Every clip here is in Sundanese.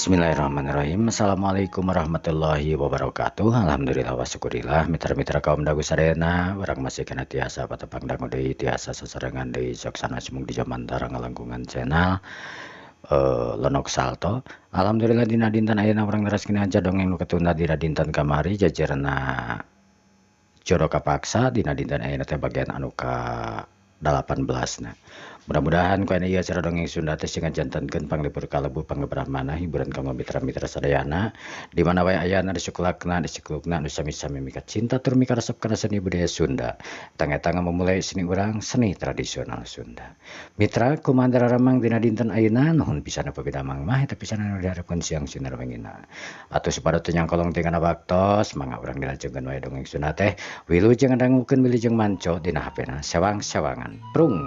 Bismillahirrahmanirrahim. Assalamualaikum warahmatullahi wabarakatuh. Alhamdulillah wa syukurillah. Mitra-mitra kaum dagu sadayana urang masih kena tiasa patepang dangu deui tiasa sasarengan deui soksana sumung di zaman tarang ngalangkungan channel Lonok Salto. Alhamdulillah dina dinten ayeuna urang neraskeun aja dongeng nu ketunda dina dinten kamari jajarna Joro Kapaksa dina dinten ayeuna teh bagian anu ka 18 na. Mudah-mudahan ku ieu acara dongeng Sunda teh sing ngajantenkeun panglipur kalebu panggebrahmana hiburan kanggo mitra-mitra sadayana di mana wae aya na disuklakna disiklukna anu sami-sami mika cinta tur mika resep kana seni budaya Sunda. Tang-eta memulai seni urang seni tradisional Sunda. Mitra kumandara ramang dina dinten ayeuna nuhun pisan pabidamang mah eta pisan anu diharepkeun siang sinar wengina. Atuh sapada teu nyangkolong teh kana waktos mangga urang dilajengkeun wae dongeng Sunda teh wilujeng ngadangukeun wilujeng manco dina hapena sawang-sawangan. Prung.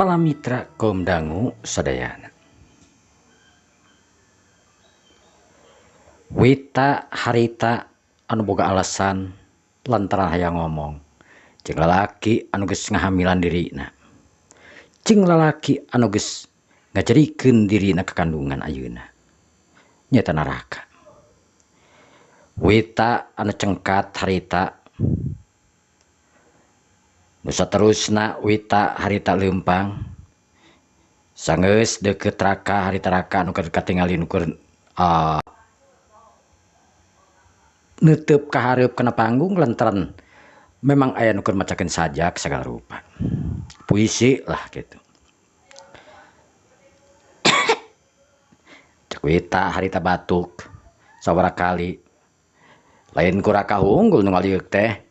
Palamitra kaum dangu sadayana. Wita harita anu boga alasan lantaran hayang ngomong jeung lalaki anu geus ngahamilan dirina jeung lalaki anu geus ngajadikeun dirina ka kandungan ayeuna nyaeta naraka. Wita anu cengkat harita nu saterusna wita harita leumpang sangeus deukeut raka harita raka anu keur katingali nu keur neuteub ka hareup kana panggung lantaran memang aya nu keur macakeun sajak sagala rupa puisi lah gitu. Cek wita harita batuk sabaraha kali lain ku raka hunggul nu ngaliuk teh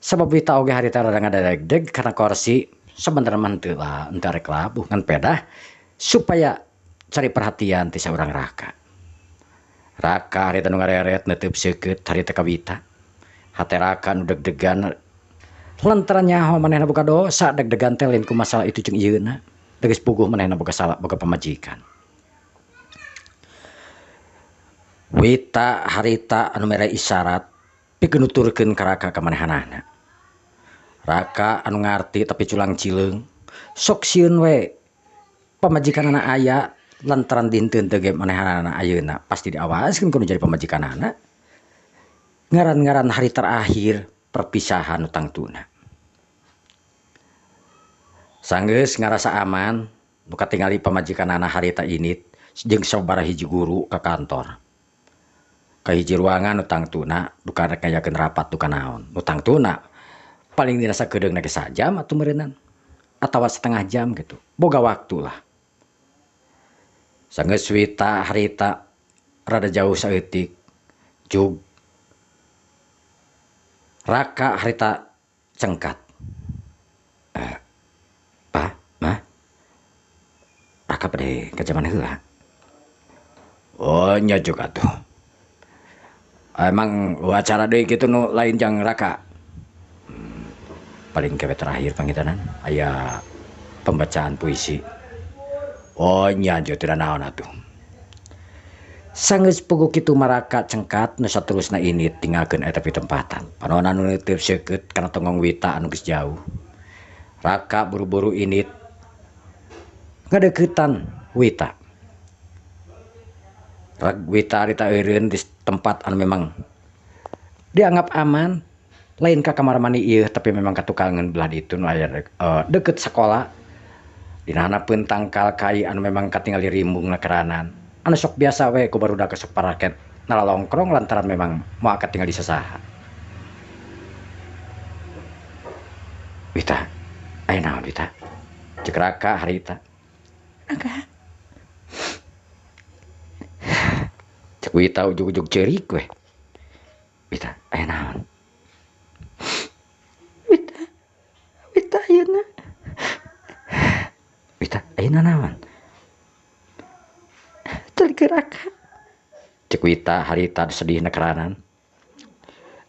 sabab wita oge harita rada ngadadeg karena kursi sebenarnya mah teu lah ente rek labuh ngan pedah supaya cari perhatian ti saurang raka. Raka harita nu ngareret neuteub seukeut harita ka wita. Hate raka nu deg-degan lantaran nyaho manehna boga dosa deg-degan teh lain ku masalah itu jeung ieuna. Geus puguh manehna boga salah boga pamajikan. Wita harita anu mere isyarat pikeun nuturkeun ka raka ka manehanana. Raka anu ngarti tapi culang cileung sok sieun we pamajikanana aya lantaran dinten teu ge manehanana ayeuna pasti diawaskeun kudu jadi pamajikanana. Ngaran-ngaran hari terakhir perpisahan nu tangtuna. Sanggeus ngarasa aman nu katingali pamajikanana harita init jeung sabaraha hiji guru ka kantor. Ka hiji ruangan nu tangtuna duka rek ngayakeun rapat duka naon. Nu tangtuna paling dirasa kedeungna ge sajam atuh meureunnan atawa setengah jam gitu. Boga waktu lah. Sanggeus wita harita rada jauh saeutik jug raka harita cengkat. Pa, mah. Raka bade ka jaman heula. Oh nya jug atuh. Emang acara deui kitu nu lain jang raka. Paling kewe terakhir pangitanan aya pembacaan puisi. Oh nya jo teu naon atuh. Sanggeus puguh kitu maraka cengkat nu saterusna init tinggalkeun eta pitempatan. Panoana nu neuteub seukeut kana tonggong wita anu geus jauh. Raka buru-buru init ngadeuketan wita. Wita harita eureun di tempat anu memang dianggap aman. Lain ka kamar mandi ieu tapi memang katukangan belah ditu nu aya deukeut sakola. Dina hanapeun tangkal kai anu memang katingali rimbung na keranan. Anu sok biasa we ku barudak sok paraket nalalongkrong lantaran memang moal katingal di sasaha. Wita, aya naon Wita? Cek raka harita. Raka. Cek Wita ujug-ujug cerik we. Wita, aya naon? Wita ayeuna. Wita, ayeuna naon? Talik Raka. Cek Wita harita sedih nekeranan.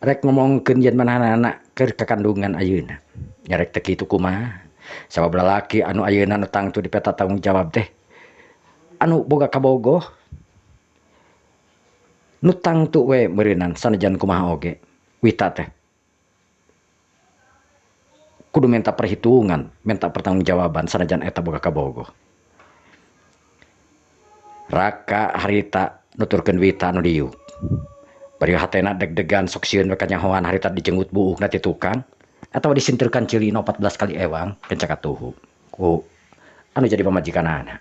Rek ngomongkeun yen manehna keur kakandungan ayeuna. Nyarek teu kitu kumaha? Sabab lalaki anu ayeuna nu tangtu di peta tanggung jawab teh anu boga kabogoh nu tangtu we meureunan sanajan kumaha oge. Wita teh kudu menta perhitungan, menta pertanggungjawaban sanajan eta boga kabogoh. Raka harita nuturkeun Wita anu diuk. Bari hatena deg-degan sok sieun we kanyahoan harita dijenggut buukna ti tukang atawa disinterkan cilino 14 kali ewang kencak atuhu ku anu jadi pamajikanana.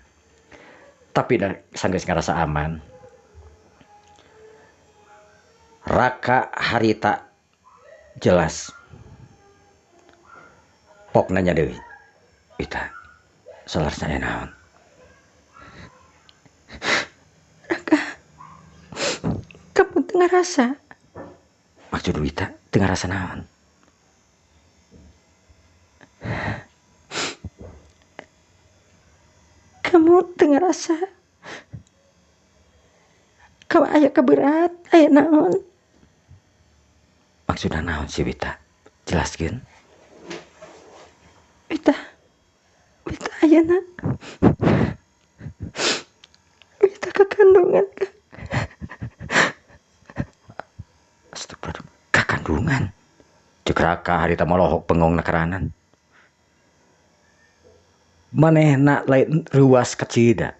Tapi sanggeus ngarasa aman, Raka harita jelas pok nanya deui. Wita, salarna aya naon? Raka. Kamu teu ngarasa. Maksud Wita teu ngarasa naon? Kamu teu ngarasa. Kamu aya kaberat, aya naon? Maksudna naon si Wita? Jelaskeun. Wita ayeuna. Wita kakandungan. Astagfirullah, kakandungan. Cek Raka harita molohok pengong nekeranan. Manehna lain ruas kecida.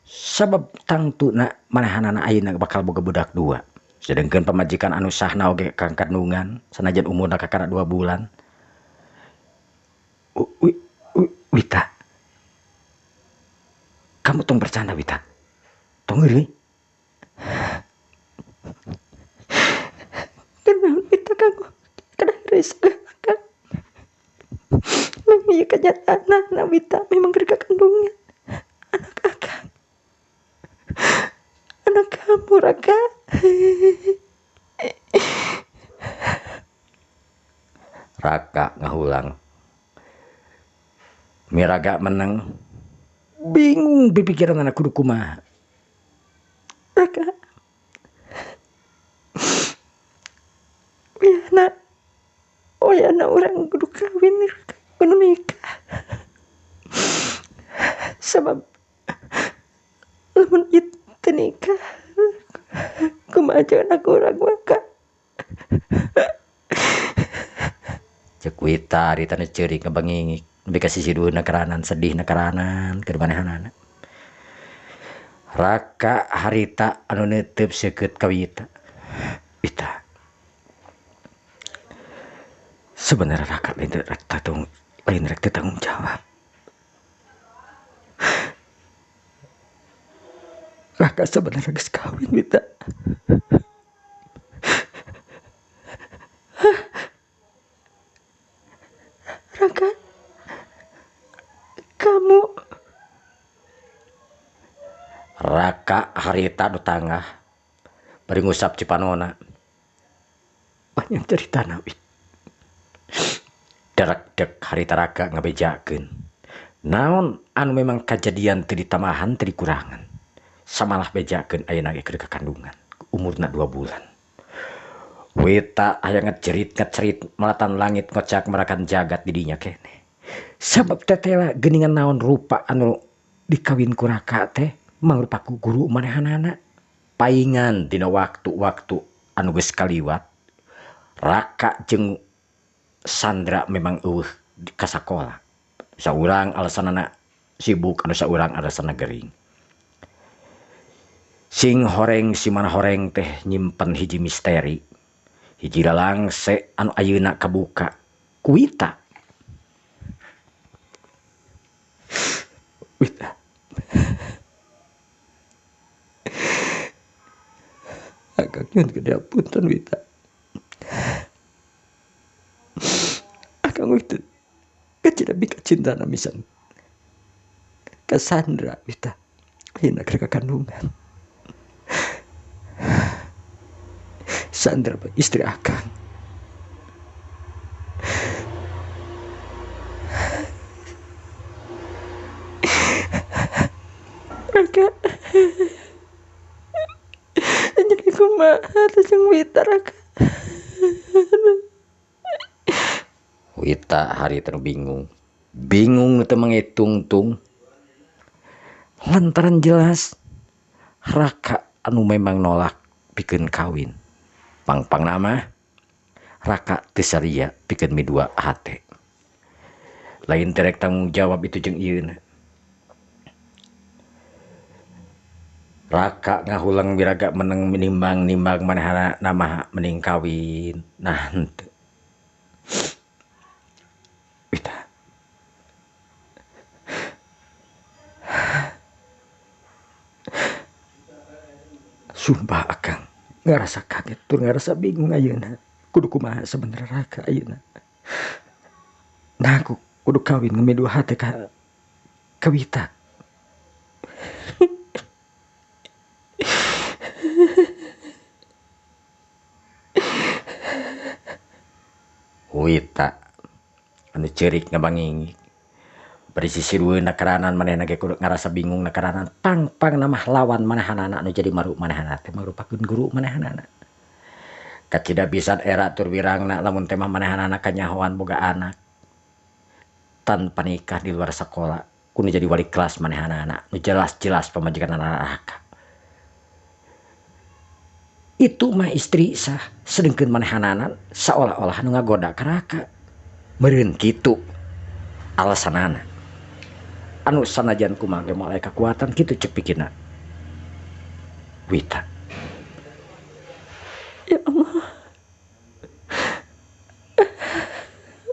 Sabab tangtuna manehanana ayeuna bakal boga budak 2. Sedengkeun pamajikan anu sahna oge kakandungan sanajan umurna kakana 2 bulan. Wita, kamu tong bercanda Wita, tong eueuy. Kenapa Wita kamu kada risau Kang? Memang ieu kenyataan Wita memang keur kakandungan anak Akang. Anak kamu Raka. Raka ngahulang. Miraga meneng. Bingung pipikiranna kudu kumaha. Raka. Oyana orang kudu kawin Raka. Kudu nikah. Sabab lamun ieu teu nikah kumaha anak urang maka. Cek Wita harita nu ceurik ngabangingik. Nepi ka sisi dueun nekeranan sedih nekeranan keur manehanana. Raka harita anu neuteub seukeut ka Wita. Wita, sebenarnya Raka lain rek teu tanggung jawab. Raka sebenarnya geus kawin Wita. Raka, kamu Raka harita nu tangah bari ngusap cipanona. Panjang caritana Wit. Darak dek harita Raka ngabejakeun. Naon anu memang kajadian teu ditamahan teu dikurangan. Samalah bejakeun ayeuna ge keur kakandungan. Umurna 2 bulan. Wita aya ngecerit melatan langit ngocak merakan jagat di dinya kene. Sabab tetela geuningan naon rupa anu dikawin ku Raka teh mangrupa ku guru manehanana. Paingan dina waktu-waktu anu geus kaliwat. Raka jeung Sandra memang eueuh ka sakola. Saurang alasanana sibuk anu saurang alasanna gering. Sing horeng si mana horeng teh nyimpen hiji misteri. Hiji lalangse anu ayeuna kabuka ku Wita. Wita. Akang nyuhun gede apunten Wita. Akang itu kecil lebih kecintana misan. Cassandra Wita ayeuna keur kandungan. Sandra istri Akang. Raka jadi kumaha teh jeung Wita Raka. Wita hari teu bingung teu manghitung-tung lantaran jelas Raka anu memang nolak pikeun kawin. Pang nama Raka teu saria pikeun midua hate. Lain terek tanggung jawab itu jeung ieuna. Raka ngahulang biraga meneng menimbang-nimbang manehna nama mending kawin. Nah henteu. Wita. Sumpah Akang ngarasa kaget tur ngarasa bingung ayeuna. Kudu kumaha sebenarnya Raka ayeuna. Nah aku kudu kawin ngemidu hate ka Wita. Wita anu ceurik ngabangingik bari sisirueuna karanan manehna ge kudu ngarasa bingung na karanan pang namah lawan manehna anu jadi maru manehna teh marupakeun guru manehna. Kacida pisan era tur wirangna lamun teh manehna kanyahoan boga anak tanpa nikah di luar sekolah kudu jadi wali kelas manehna nu jelas-jelas pamajikan anak Raka. Itu mah istri sah sedengkeun manehna seolah-olah anu ngagoda ka Raka. Meureun kitu alasanana. Anu sanajan kumaha ge moal aya kakuatan kitu ceuk pikirna. Wita. Ya Allah.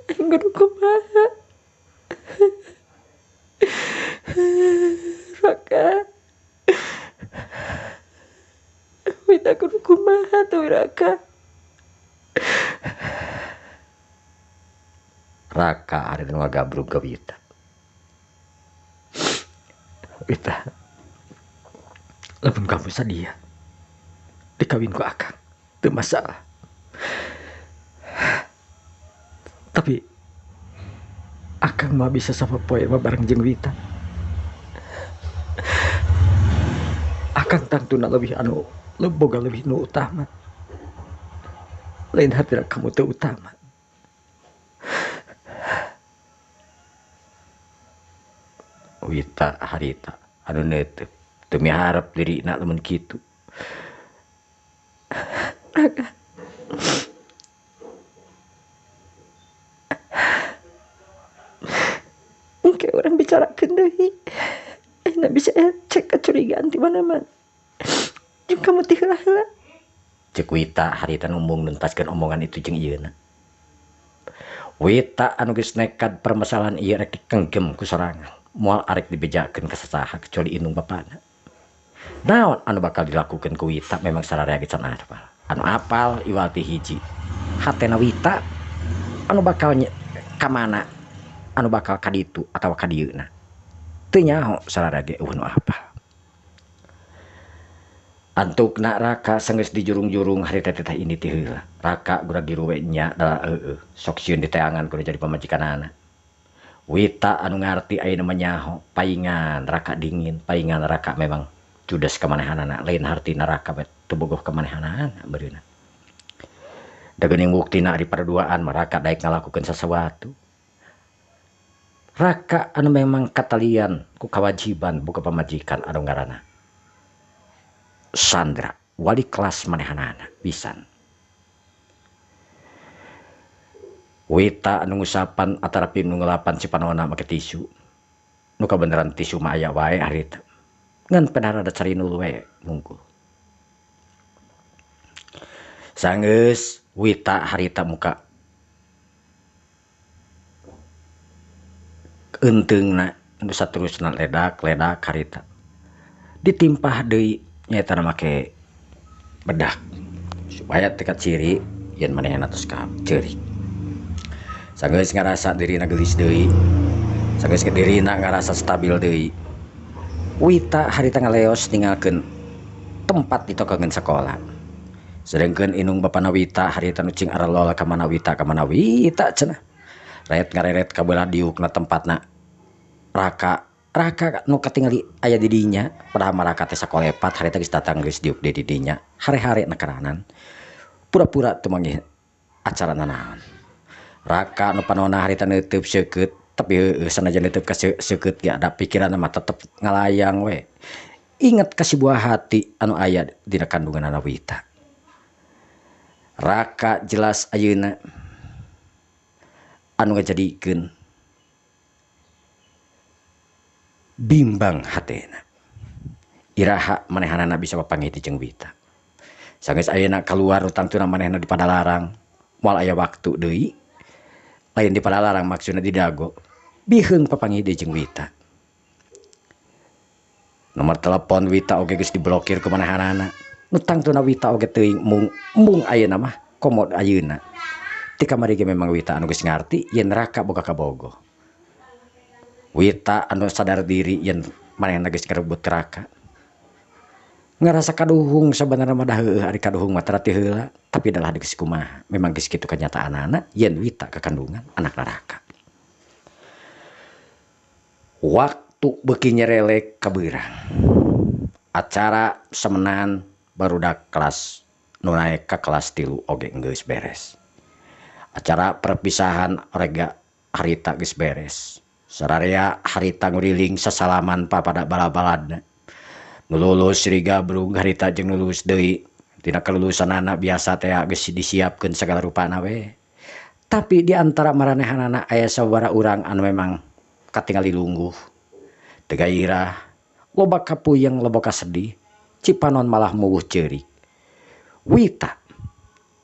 Aing kudu kumaha? Raka. Wita kudu kumaha tuh Raka? Raka hari nu ngagabrug ka Wita. Wita, lamun kamu sadia dikawin ku Akang teu masalah. Tapi Akang mah bisa sapopoe mah bareng jeung Wita. Akang tantuna lebih boga lebih nu utama. Lain hatina kamu teu utama. Wita harita anu neuteuk teu miharep dirina lamun kitu. Raka. Engke urang bicarakeun deui. Ayeuna bisa cek kecurigaan di mana-mana. Jeung kamu teh heula-heula. Ceuk Wita harita ngomong nuntaskeun omongan itu jeung ieuna. Wita anu geus nekat permasalahan ieu rek dikenggem ku sorangan. Moal arek dibejakeun ka sasaha kecuali indung bapana. Naon anu bakal dilakukeun ku Wita memang sararea geus apal. Anu apal iwal ti hiji. Hatena Wita anu bakal ka mana? Anu bakal ka ditu atawa ka dieuna. Teu nyaho sararea ge anu apal. Antukna Raka sanggeus dijurung-jurung harita teh ini ti heula. Raka gurag diruwe nya da sok sieun diteangan kudu jadi pamajikanana. Wita anu ngarti ayeuna mah nyaho paingan Raka dingin, paingan Raka memang judes ka manehanana, lain hartina Raka teu bogoh ka manehanana beureunan. Da geuning buktina ari paraduaan mah Raka daek ngalakukeun sesuatu. Raka anu memang katalian ku kewajiban boga pamajikan anu ngaranna Sandra, wali kelas manehanana pisan. Wita anu ngusapan atarapi nu ngelapan si panonna make tisu. Nu kabeneran tisu mah aya wae harita. Ngan penara da carinul we mungkul. Sanggeus Wita harita muka enteungna nu saterusna ledak harita. Ditimpah deui nyaeta make bedak supaya teka ciri yen manehna tos ka ceurik. Sanggeus ngarasa dirina geulis deui, sanggeus dirina ngarasa stabil deui, Wita harita ngaleos ninggalkeun tempat ditokengeun sekolah. Sedengkeun inung bapana Wita harita nu cing arelol ka mana Wita cenah. Raet ngareret ka beulah diukna tempatna Raka nu katingali aya di dinya padahal Raka teh sakolepat harita geus datang geus diuk di dinya hare-hare nakaranan pura-pura teu manggih acarana naon. Raka nu panonna harita neuteub seukeut tapi sanajan neuteub ka seukeut ge ada pikiranna mah tetep ngalayang we. Inget ka si buah hati anu aya dina kandunganna Wita. Raka jelas ayeuna anu ngajadikeun bimbang hatena. Iraha manehanana bisa papanggih ti jeung Wita. Sanggeus ayeuna kaluar utang-tuna manehna di Padalarang, moal aya waktu deui. Lain di Padalarang maksudna di Dago. Biheung papanggih deui jeung Wita. Nomor telepon Wita oge geus diblokir ku manehanana. Nu tangtuna Wita oge teuing mung ayeuna mah komod ayeuna. Ti kamari ge memang Wita anu geus ngarti yen Raka boga kabogoh. Wita anu sadar diri yen manehna geus ngarebut Raka. Ngarasa kaduhung sabenerna mah da heueuh ari kaduhung mah tara ti heula, tapi dalah geus kumaha. Memang geus kitu kenyataanana yen Wita kakandungan anakna Raka. Waktu beuki nyerelek ka beurang. Acara semenan barudak kelas nu naek ka kelas 3 oge geus beres. Acara perpisahan orega harita geus beres. Sararea harita nguriling sasalaman pada bala-baladna. Nu lulus Sri Gabrung harita jeung lulus deui. Tina kelulusanana biasa teh geus disiapkeun sagala rupana we. Tapi di antara maranehanana aya sababaraha urang anu memang katingali lungguh. Teu gairah, loba kapuyeng, loba kasedih. Cipanon malah muwuh ceurik. Wita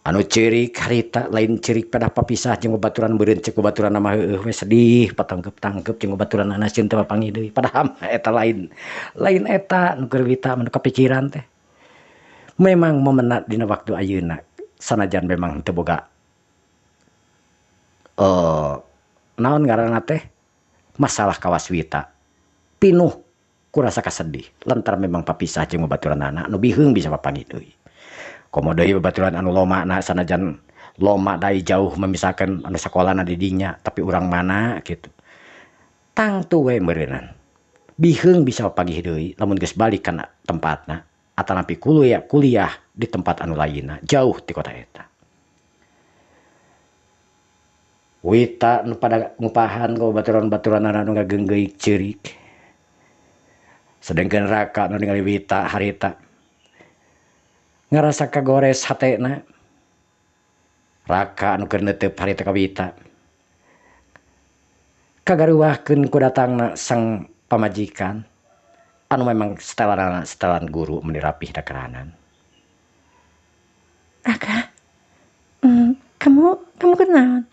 anu ceurik harita lain ceurik pada papisah jeung babaturan beureun ceuk babaturan mah heueuh we sedih patangkep-tangkep jeung babaturan anasieun teh papanggih deui padahal eta lain eta nu keur Wita anu kapikiran teh. Memang momenna dina waktu ayeuna sanajan memang teu boga naon ngaranna teh masalah kawas Wita pinuh ku rasa kasedih lantaran memang papisah jeung babaturanna anu biheung bisa papanggih deui. Komo deui babaturan anu lomana sanajan loma dai jauh memisahkan anu sakolana di dinya tapi urang mana gitu. Tangtu we meureunan. Biheung bisa papanggih deui lamun geus balik kana tempatna atanapi kuliah di tempat anu lainna jauh ti kota eta. Wita nu pada ngupahan ku baturan-baturan anu ngageunggeuk ceurik. Sedengkeun Raka nu ningali Wita harita ngarasa kagores hatena. Raka anu keur neuteub harita ka Wita kagaruwahkeun ku datangna sang pamajikan anu memang setelan guru meni rapih da karanan. Raka, kamu kenal?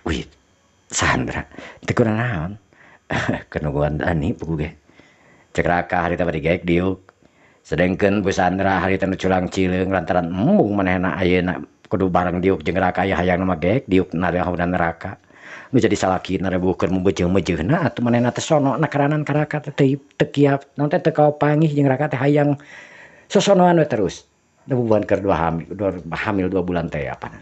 Wih, Sandra, teu kurang naon. Kenuguan Dani buku ge. Cek Raka harita bari gaek diuk. Sedengkeun Bu Sandra harita nu culang cileung lantaran embung manehna ayeuna kudu bareng diuk jeung Raka aya hayang mah gaek diuk narehaunan Raka. Nu jadi salakina rebukeun mubeujeung-meujeunna atuh manehna teh sono nakaranan ka Raka teh teu kiap naon teh teu kapanggih jeung Raka teh hayang sosonoan we terus. Da bubuhan keur hamil 2 bulan teh apana.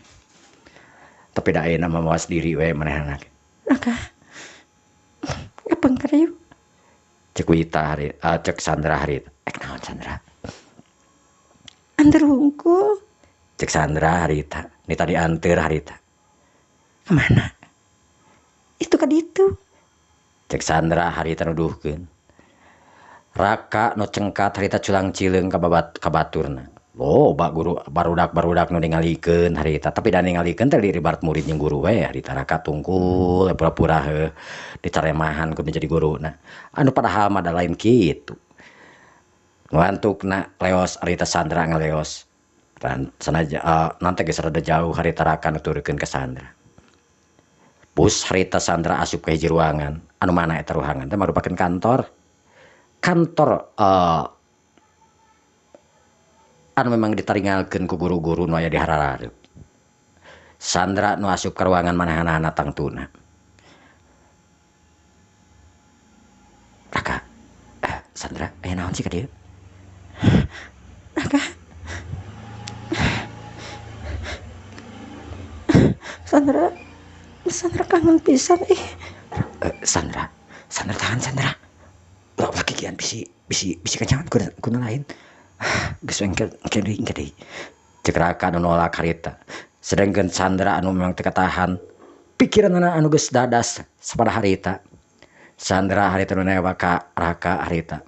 Tapi da ayeuna mah mawas diri we manehna. Raka, apang karayu? Cek Wita cek Sandra harita. Naon Sandra? Antar hungkul. Cek Sandra harita. Ini tadi anter harita. Kemana? Itu ka ditu. Cek Sandra harita nuduhkeun. Raka nu cengkat harita culang cileung ka baturna. Loba guru barudak nu ningalikeun harita tapi da ningalikeun teh diribarat murid jeung guru we harita Raka tungkul pura-pura heuh dicaremahan ku jadi guruna. Anu padahal mah da lain kitu. Ngantukna leos harita Sandra ngaleos. Dan sanajan nanti geus rada jauh harita Raka nuturkeun ka Sandra. Bus harita Sandra asup ka hiji ruangan. Anu mana eta ruangan teh marupakeun kantor anu memang ditaringalkeun ku guru-guru nu aya di harareup. Sandra nu asup ka ruangan manehna tangtuna. Raka, Sandra aya naon sih ka dieu? Raka, Sandra Sandra kangen pisan Sandra tahan Sandra. Lo laki kian bisi kencangan kuna lain. Geus engke deui. Cek Raka anu nolak harita. Sedangkan Sandra anu memang teu katahan. Pikiranna anu geus dadas sapada harita. Sandra harita nu newa ka Raka harita.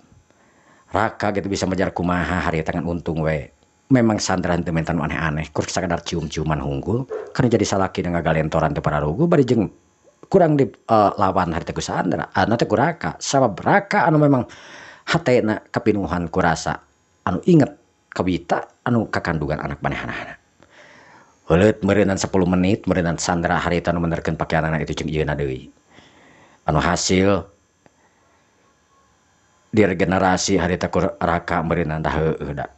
Raka gitu bisa menjar kumaha harita ngan untung we. Memang Sandra henteu mentan aneh-aneh, kur sakadar cium-ciuman hunggul, kan jadi salaki dengan galentoran teu pararugu bari jeung kurang di lawan harita ku Sandra, anu teh ku Raka, sabab Raka anu memang hatena kapinuhan ku rasa anu inget kawita anu kakandungan anak manehanana. Heuleut meureunan 10 menit meureunan Sandra harita anu menerkeun pakaianana itu jeung ieuna deui. Anu hasil diregenerasi harita ku Raka meureunan da heueuh da.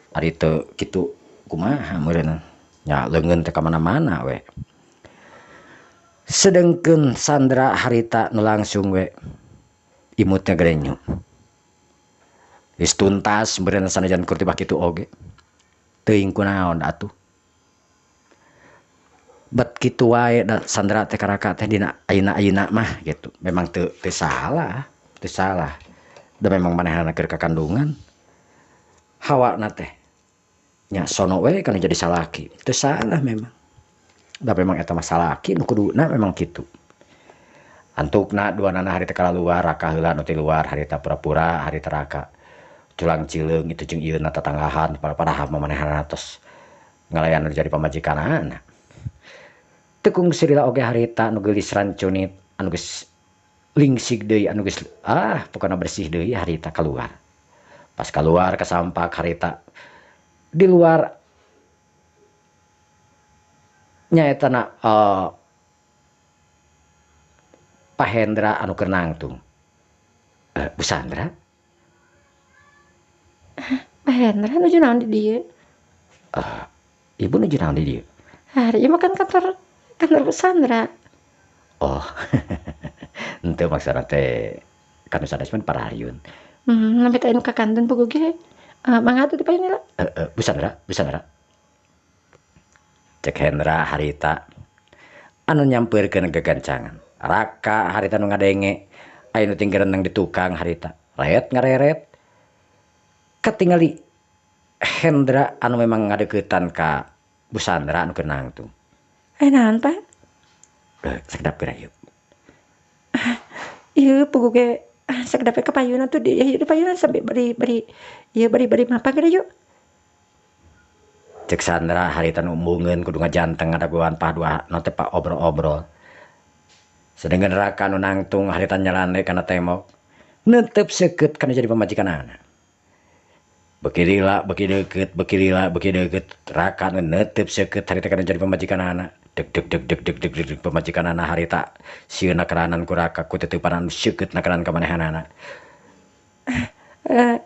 Ari teu kitu kumaha meureunna nya leungeun teh ka mana-mana we. Sedengkeun Sandra harita nu langsung we imutna gerenyu. Geus tuntas meureunna sanajan kur tibah kitu oge. Teuing kunaon atuh. Bet kitu wae da Sandra teh ka Raka teh dina ayeuna mah gitu. Memang teu salah, teu salah. Da memang manehna keur kakandungan. Hawana teh nya sono we kana jadi salaki teu salah memang da memang eta mah salaki nu kuduna memang kitu antukna duanana harita kalaluar Raka heula nu ti luar harita pura-pura harita Raka culang cileung itu jeung ieuna tatanggahan padahal manehna tos ngalayan jadi pamajikanana teu kungsirila oge harita nu geulis rancunit anu geus lingsig deui anu geus pokona bersih deui harita keluar pas keluar ka sampak harita di luar nyaetana Pak Hendra anu keur nangtung. Bu Sandra? Pak Hendra nuju naon di dieu? Ibu nuju naon di dieu? Hari ieu mah kan kantor Bu Sandra. Oh. Henteu maksudna teh kan sanes pan parayun. Nampi teh anu kakanten puguh ge. Mangga atuh dipayun heula. Bu Sandra. Cek Hendra harita anu nyampeurkeun gegancangan. Raka harita nu ngadenge aya nu tinggal renang di tukang harita. Ret ngareret. Katingali Hendra anu memang ngadeuketan ka Bu Sandra anu keur nangtung. Naon, Pak? Sakedap geura yeuh. Ieu puguh ge sakedap kapayun atuh di ieu payunan sampai bari mapa geura yuk. Cek Sandra harita nu embungeun kudu ngajanteng ngadaguan padua nu teh pa obrol-obrol. Sedengkeun Raka nu nangtung harita nyalane kana temok. Neuteup seukeut kana jadi pamajikanana. Beuki lila beuki deukeut Raka nu neuteup seukeut harita kana jadi pamajikanana. Deg pamajikanana harita sieuna karanan ku Raka ku teutepan anu seukeut nakaran ka manehanana. Pak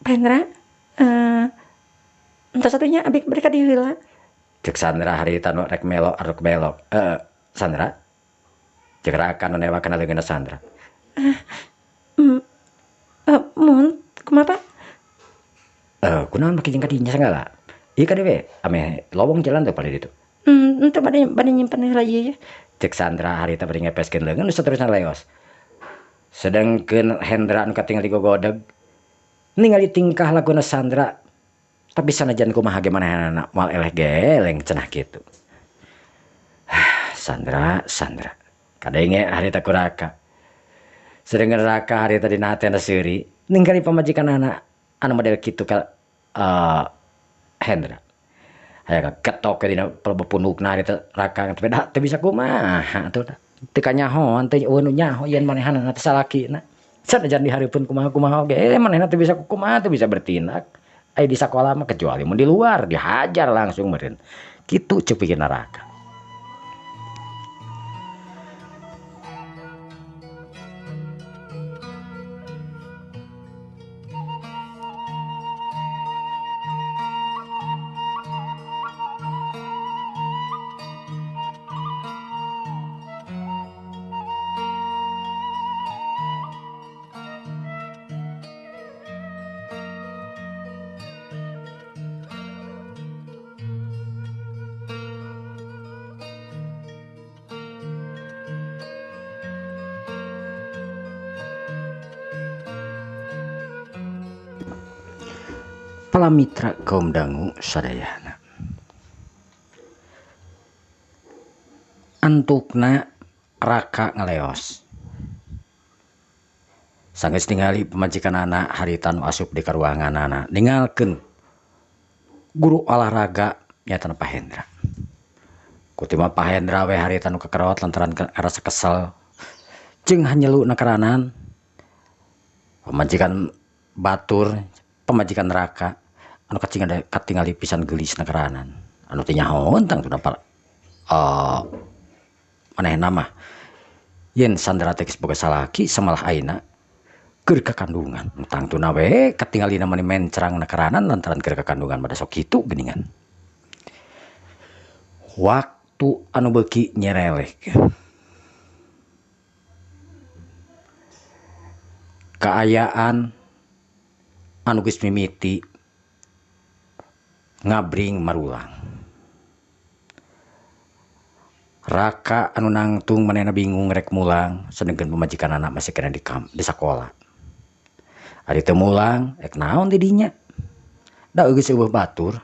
Hendra, entos satunya abik beri ka dieu heula. Cek Sandra harita nu rek belok. Sandra. Cek Raka nu newa kana leungeunna Sandra. Mun kumaha, Pak? Kunaon make jeung ka dinya sagala? Ieu ka dewe ame lowong jalan teh pada ditu. Ente bade nyimpen heula ieu. Cek Sandra harita bari ngepeskeun leungeun nu saterusna leos. Sedengkeun Hendra anu katingali gogodeg ningali tingkah laguna Sandra tapi sanajan kumaha ge manehanana moal eleh geleng cenah kitu. Sandra kadenge harita ku Raka. Sedengkeun Raka harita dina hatena seuri ningali pamajikanana anu model kitu ka Hendra. Aya ketok ke dina pelebepunukna harita Raka tapi da teu bisa kumaha atuh da. Teu kanyahoan teh eueuh nu nyaho yen manehanana teh salakina. Sanajan dihareupeun kumaha oge manehna teu bisa kumaha teu bisa bertindak. Aya di sakola mah kecuali mun di luar dihajar langsung meureun. Kitu ceuk pikirna Raka. Para mitra kaum dangu sadayana, antukna Raka ngaleos. Sanggeus ningali pamajikan anak harita nu asup di karuangan anak ningalkeun guru olahraga nyata Pahendra. Kutima Pahendra we harita nu kekerot lantaran rasa kesel jeung hanyelu nakaranan pamajikan batur pamajikan Raka anu katingali pisan geulis nakaranan anu teu nyahoan tang teu dapat manehna mah yen Sandra teh boga salaki samalah ayeuna keur kakandungan tangtuna we katingalina mani mencrang nakaranan lantaran keur kakandungan pada sok kitu geuningan. Waktu anu beuki nyerelek kaayaan anu geus mimiti ngabring marulang. Raka anu nangtung manehna bingung rek mulang sedengkeun pamajikan anak masih kena di sakola. Ari teu mulang rek naon di dinya? Da geus eueuh batur.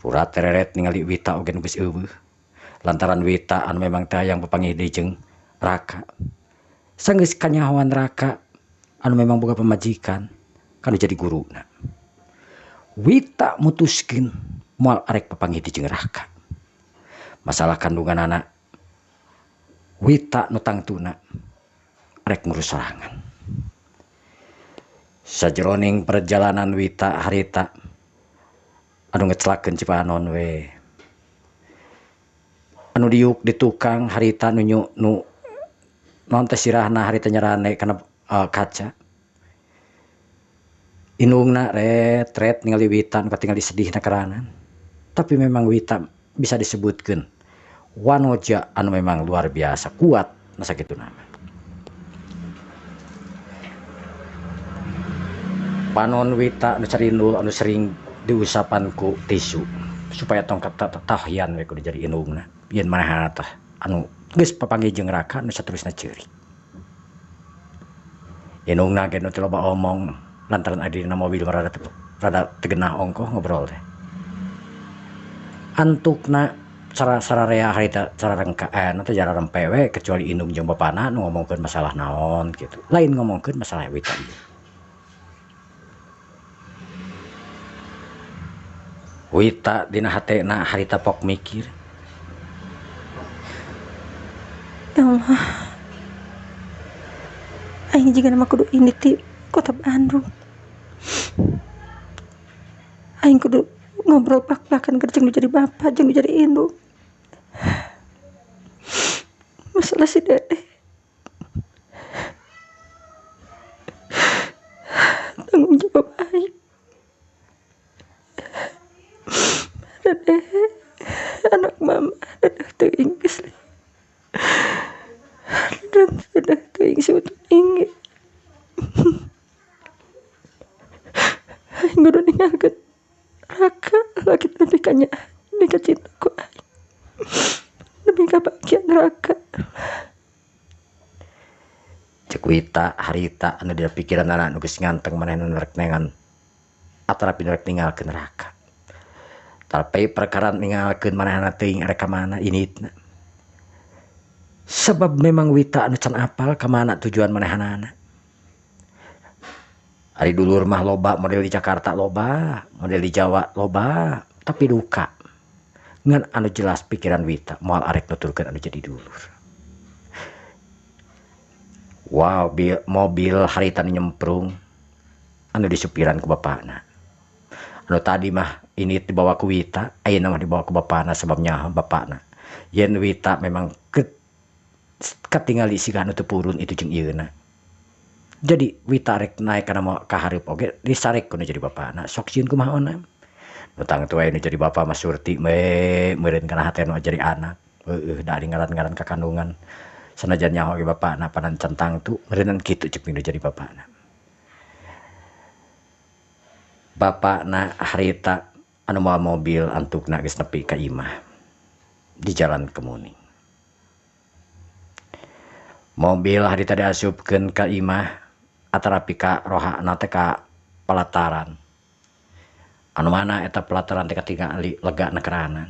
Rurat tereret ningali Wita oge geus eueuh. Lantaran Wita anu memang teh hayang papanggih deui jeung Raka. Sanggeus kanyahoan Raka anu memang boga pamajikan kanu jadi guruna. Wita mutuskeun moal arek papanggih deui jeung Raka. Masalah kandungan anak Wita nu tangtuna arek ngurus sorangan. Sajroning perjalanan Wita harita anu ngecelakeun Cipanon we anu diuk di tukang harita nu naon teh sirahna harita nyerane kana kaca. Indungna ret ningali Wita nu katingali sedih nakaranan. Tapi memang Wita bisa disebutkeun wanoja anu memang luar biasa kuat na sakituna. Panon Wita nu carindul anu sering diusapan ku tisu supaya tongkat tahyan we kudu jadi indungna. Yen manehna teh anu geus papanggih jeung Raka nu saterusna ceurik. Indungna ge nu teu loba omong lantaran adina mobil rada tegenah ongkoh ngobrol teh. Antukna cara sararea harita cara rengka nanti cara rempewe kecuali indung jeung bapana nu ngomongkeun masalah naon gitu. Lain ngomongkeun masalah Wita ieu. Wita dina hatena harita pok mikir. Ya Allah. Aing jiga nama kudu ini ti kota Bandung. Aing kudu ngobrol plak-plakan kerja jadi bapak jeung jadi indung. Masalah si Dede. Tanggung jawab aing. Dede anak mama Dede teuing geus. Dede teuing sebetulnya inge. Aing kudu ninggalkeun Raka lagi lebih kanya lebih cinta ku aing lebih kebahagiaan Raka. Cek Wita harita anu di pikiran anak nu geus nganteng manehna rek nengan atrapi rek ninggalkeun Raka. Tapi perkara ninggalkeun manehna teuing arek ka mana initna. Sebab memang Wita anu can apal ka mana tujuan manehna. Ari dulur mah loba model di Jakarta loba, model di Jawa loba, tapi duka. Ngan anu jelas pikiran Wita moal arek nuturkeun anu jadi dulur. Wow, mobil harita nyemprung anu disupiran ku bapana. Anu tadi mah ini dibawa ku Wita, ayeuna mah dibawa ku bapana sebabnya bapana. Yen Wita memang katingali siga anu teu purun itu jeung ieuna. Jadi Wita rek naik kana mau ka hareup oge disarek ku jadi bapana. Sok sieun kumaha nu tang teu we nu jadi bapa mah surti meureun kana hatena jadi anak. Da ngaran-ngaran ka kandungan. Sanajan nyaho ge bapana panan centang tu meureun kitu ceuk nu jadi bapana. Bapana harita anu moal mobil antukna geus nepi ka imah di Jalan Kemuning. Mobil harita diasupkeun ka imah atarapi ka rohana teh ka palataran. anu mana eta pelataran teh katingali lega nekeranan.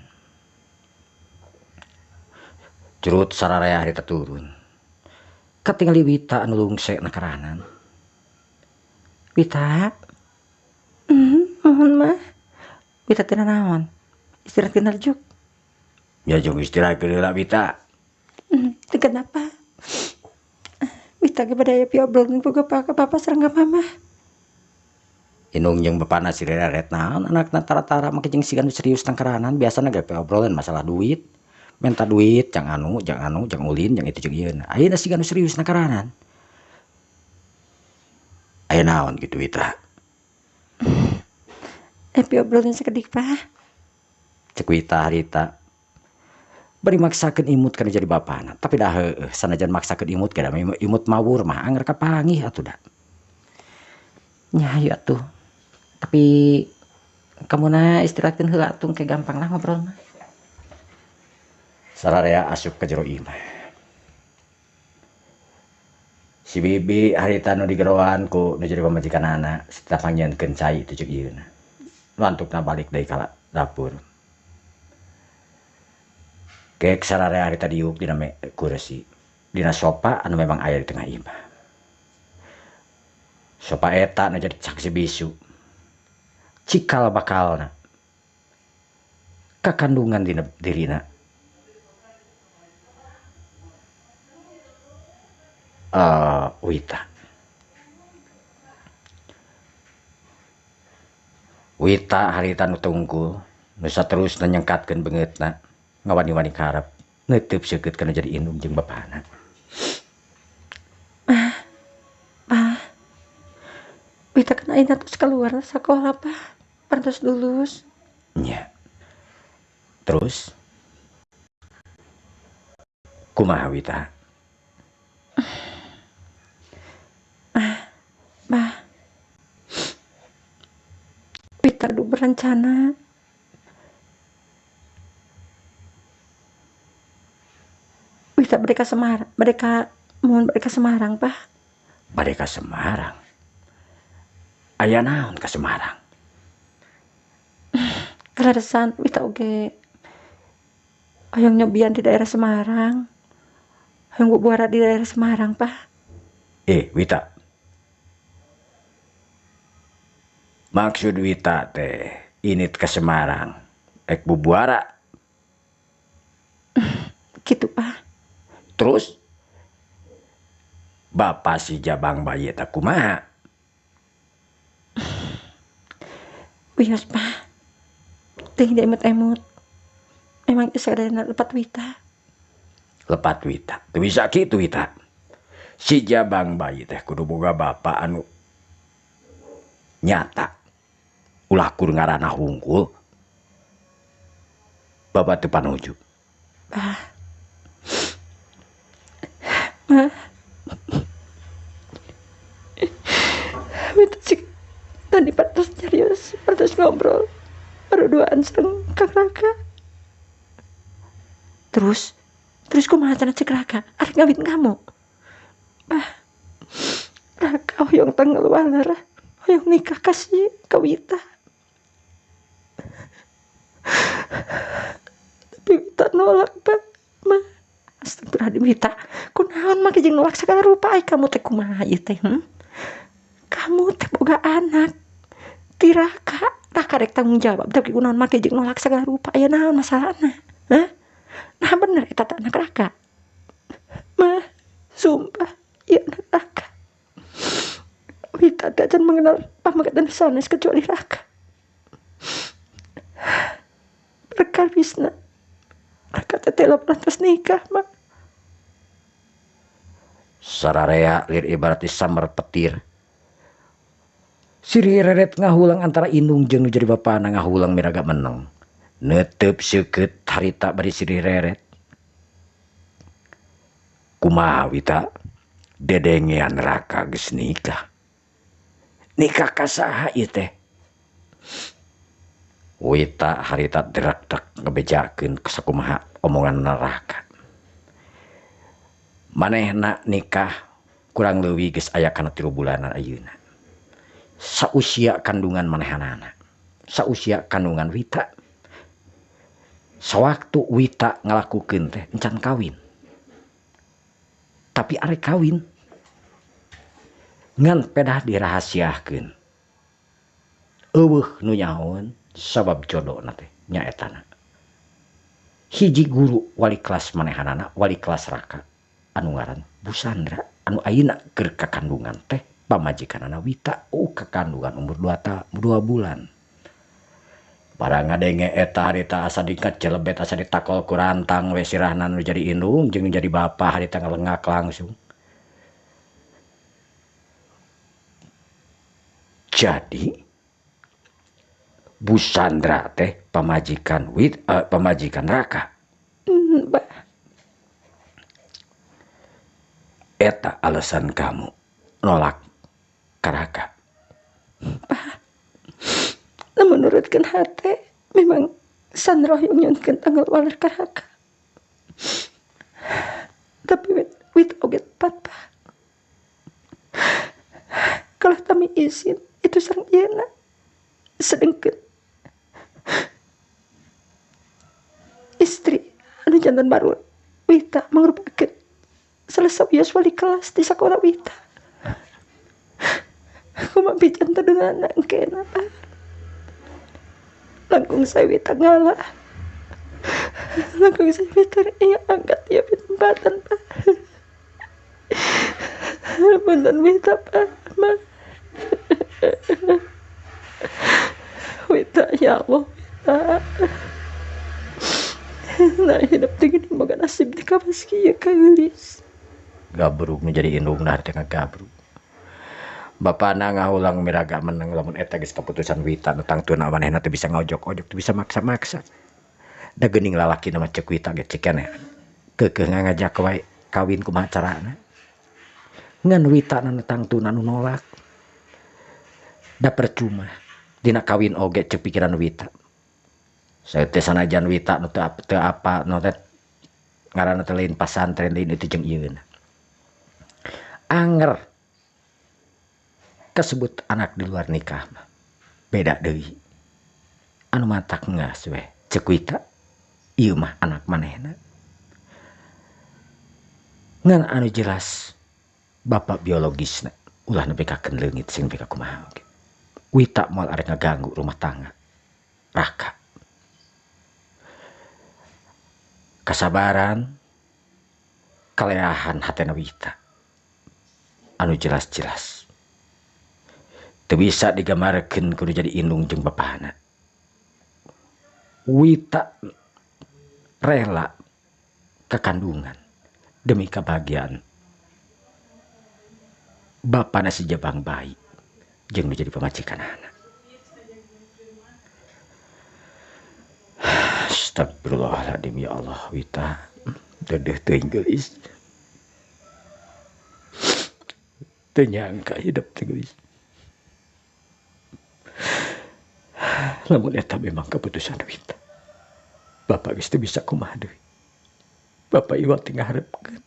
Curut sararea harita turun. Katingali Wita anu lungse nekeranan. Wita. Mohon mah. Wita teu naon. Istirahat kenal juk. Ya jeung istirahat geuleuh Wita. Teu kenapa. Wita ge bade aya piobrolkeun boga papa sareng mama. Inung jeung bapana si Reret naon anakna tara-tara make jeung sigan serius tangkaranan biasana ge obrolan masalah duit. Minta duit jang anu jang ulin jang itu jeung ieu. Ayeuna sigan serius tangkaranan. Aya naon gitu Wita? Piobrolkeun sakedik Pak. Cek Wita harita bari maksakeun imut kana jadi bapana tapi dah sanajan maksakeun imut kada imut mawur mah anger kapanggih atuh da. Nya aya atuh. Tapi kamuna istirahatkeun heula atuh ke gampang lah ngobrol mah. Sararea asup ka jero imah. Si bibi harita nu digeroan ku nu jadi pamajikanana sita pangieunkeun cai teh jeung ieuna. Lantukna balik deui ka dapur. Kek sararea harita diuk dina kursi. Dina sofa anu memang aya di tengah imah. Sofa eta nu jadi saksi bisu. Cikal bakalna. Kakandungan dina dirina. Wita harita nu tungkul nu saterus nyengkatkeun beungeutna ngawani-wani karep neuteub seukeut kana jadi indung jeung bapana. Wita kan ayeuna tos keluar sakola Pak. Pantos lulus. Nya. Terus kumaha Wita? Wita du berencana Wita bade ka Semarang, bade ka Semarang, Pak. Bade ka Semarang. Aya naon ka Semarang? Kalaresan Wita oge hoyong nyobian di daerah Semarang. Hoyong bubuara di daerah Semarang, Pak. Wita. Maksud Wita teh init ke Semarang. Ek bubuara. Gitu, Pak. Terus bapak si jabang bayi eta kumaha? Wios, Pak. Ting dia emut-emut. Emang sadayana lepat Wita. Lepat Wita. Teu bisa kitu Wita. Si jabang bayi teh kudu boga bapak anu nyata. Ulah kur ngaranna hungkul. Bapak teu panuju. Wita sih tadi pantas serius, pantas ngobrol. Berduaan sareng Kang Raka. Terus kumaha cenah cek Raka? Arek ngawin kamu. Raka hoyong tanggaluar. Hoyong nikah kasih ka Wita. Tapi Wita nolak, Pak. Mah, astagfirullahaladzim Wita. Kunaon make jeung nolak sagala rupa ai kamu teh kumaha ieu teh? Kamu teh boga anak. Ti Raka rek tanggung jawab. Tapi kunaon make jeung nolak sagala rupa aya naon masalahna? Hah? Nah bener eta teh anak Raka. Mah, sumpah ieu anak Raka. Wita tidak mengenal pamangkatan sanes kecuali Raka. Perkawisna Raka teh lantas nikah mah. Sararea lir ibarat samar petir. Si Reret ngahulang antara indung jeung nu jadi bapana ngahulang miraga meneng. Neuteub seukeut harita bari si Reret. Kumaha Wita? Dedengean Raka geus nikah. Nikah ka saha ieu teh? Wita harita derak-derak ngebejakeun sakumaha omongan Raka. Manehna nikah kurang leuwih geus aya kana 3 bulanan ayeuna. Sausia kandungan manehanana. sausia kandungan Wita. Sewaktu Wita ngalakukeun teh encan kawin. Tapi arek kawin ngan pedah dirahasiakeun. Eueuh nu nyahoan sabab jodohna teh nyaetana. Hiji guru wali kelas manehanana, wali kelas Raka anu ngaran Busandra, anu ayeuna keur kakandungan teh pamajikanana Wita, kakandungan umur 2 bulan. Barang ngadenge eta harita asa dikat jelebet asa ditakol ku rantang we sirahna nu jadi indung jeung jadi bapa harita ngalengak langsung. Jadi Busandra teh pamajikan pamajikan Raka. Eta alasan kamu nolak ka Raka. Menurutkan hati memang Sandra yang nyunkeun tanggal waler ka Raka. Tapi Wita oge papa. Kalau kami izin itu sareng ieu sedengkeun istri anu jantan baru Wita mangrupakeun salah sawios wali kelas di sekolah Wita. Kumaha pican teh dengan engkeuna Pak. Langkung saya Wita ngalah. Langkung saya Wita angkat dia pitempatan Pak. Punten Wita Pak. Wita ya Allah Wita. Nah hidup dengan moga nasib di kapas kieu keulis. Gabruk menjadi indung nah teh gabruk. Bapana ngahulang miraga meneng lamun eta geus kaputusan Wita nu tangtuna manehna teu bisa ngojok-ojok teu bisa maksa-maksa. Da geuning lalaki na cek Wita ge cek keneh. Keukeuh ngajak wae kawin kumaha carana. Ngan Wita na tangtuna nu nolak. Da percuma dina kawin oge cek pikiran Wita. Saya teh sanajan Wita nu teu apa nu teh ngaranna teh lain pasantren lain itu jeung ieu. Anger kesebut anak di luar nikah beda deui. Anu matak ngeus we cek Wita ieu mah anak manehna. Ngan anu jelas bapak biologisna ulah nepi ka leungit sing nepi ka kumaha oge. Wita moal arek ngaganggu rumah tangga Raka. Kasabaran kaleahan hatena Wita anu jelas-jelas teu bisa digambarkeun kudu jadi indung jeung bapana. Wita rela kekandungan demi kebahagiaan bapana si jabang bayi jeung nu jadi pamajikanana. Astagfirullahaladzim ya Allah Wita dedeh teuing geulis. Teu nyangka hidup teh geulis. Lamun eta memang keputusan Wita. Bapak geus teu bisa kumaha deui. Bapak ieu teh ngaharepkeun.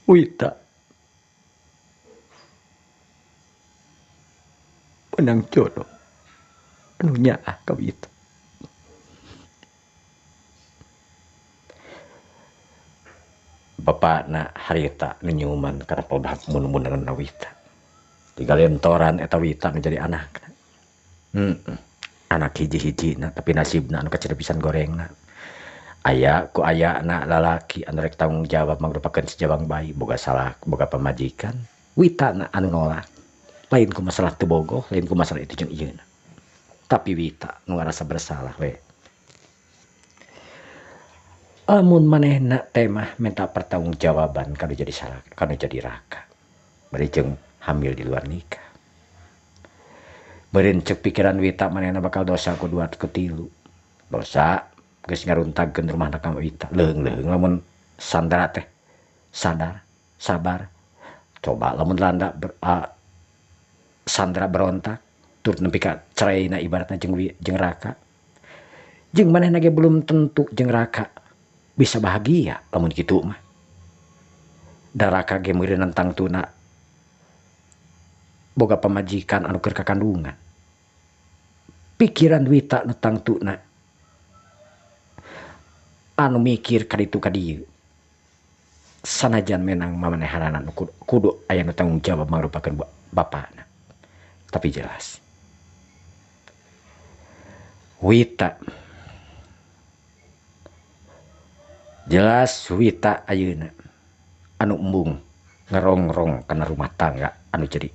Wita menang jodoh anu nyaah ka Wita. Bapakna harita nyuman karena podah mun-munan Wita. Digalentoran eta Wita menjadi anakna. Anak hiji-hijina tapi nasibna anu kacida pisan gorengna. Aya ku ayana lalaki anu rek tanggung jawab mangrupakeun si jabang bayi boga salah boga pamajikan. Wita na anu nolak. Lain ku masalah teu bogoh, lain ku masalah itu jeung ieuna. Tapi Wita nu ngarasa bersalah we. Amun manehna teh mah minta pertanggungjawaban kanu jadi salah, kanu jadi Raka. Bari jeung hamil di luar nikah. Beureun ceuk pikiran Wita manehna bakal dosa kedua ketilu. Dosa geus ngaruntagkeun rumahna ka Wita. Leuheung-leuheung lamun Sandra teh sadar, sabar. Coba lamun landa Sandra berontak tur nepi ka ceraina ibaratna jeung Raka. Jeung manehna ge belum tentu jeung Raka bisa bahagia lamun kitu mah. Da Raka ge meureun nentang tuna boga pamajikan anu keur kakandungan. Pikiran Wita nu tangtuna anu mikir kaditu kadieu. Sanajan menang mamanehanana nu kudu aya nu tanggung jawab mangrupakeun bapana. Tapi jelas Wita ayeuna anu embung ngerongrong kana rumah tangga anu jadi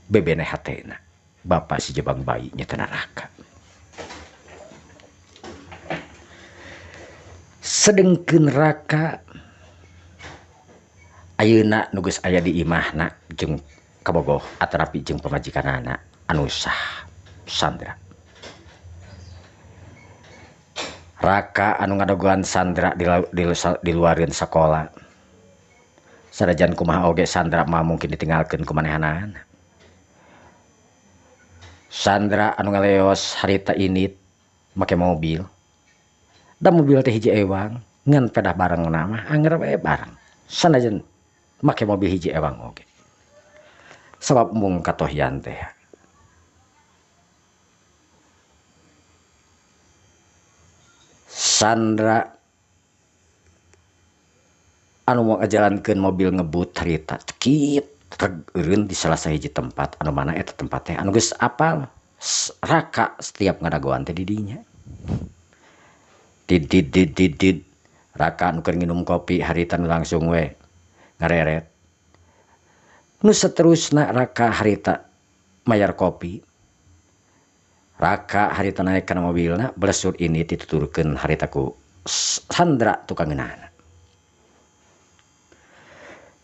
bebene hatena bapa si jebang bayi nyetana Raka. Sedengkeun Raka ayeuna nu geus aya di imahna jeung kabogoh atrapi jeung pamajikanana anu sah Sandra. Raka anu ngadogoan Sandra di luareun sakola. Sanajan kumaha oge Sandra mah mungkin ditinggalkeun ku manehanana. Sandra anu ngaleos harita init make mobil. Da mobil teh hiji ewang ngan pedah bareng mah anger we bareng. Sanajan make mobil hiji ewang oge. Sabab mung katohyan teh. Sandra anu mau ngajalankeun mobil ngebut harita cekit eureun di salah sahiji tempat anu mana eta tempat teh anu geus apal Raka setiap ngadagoan teh di dinya. Did Raka anu keur nginum kopi harita nu langsung we ngareret. Nu saterusna Raka harita mayar kopi. Raka harita naik kana mobilna belesur ini dituturkeun harita ku Sandra tukangeunana.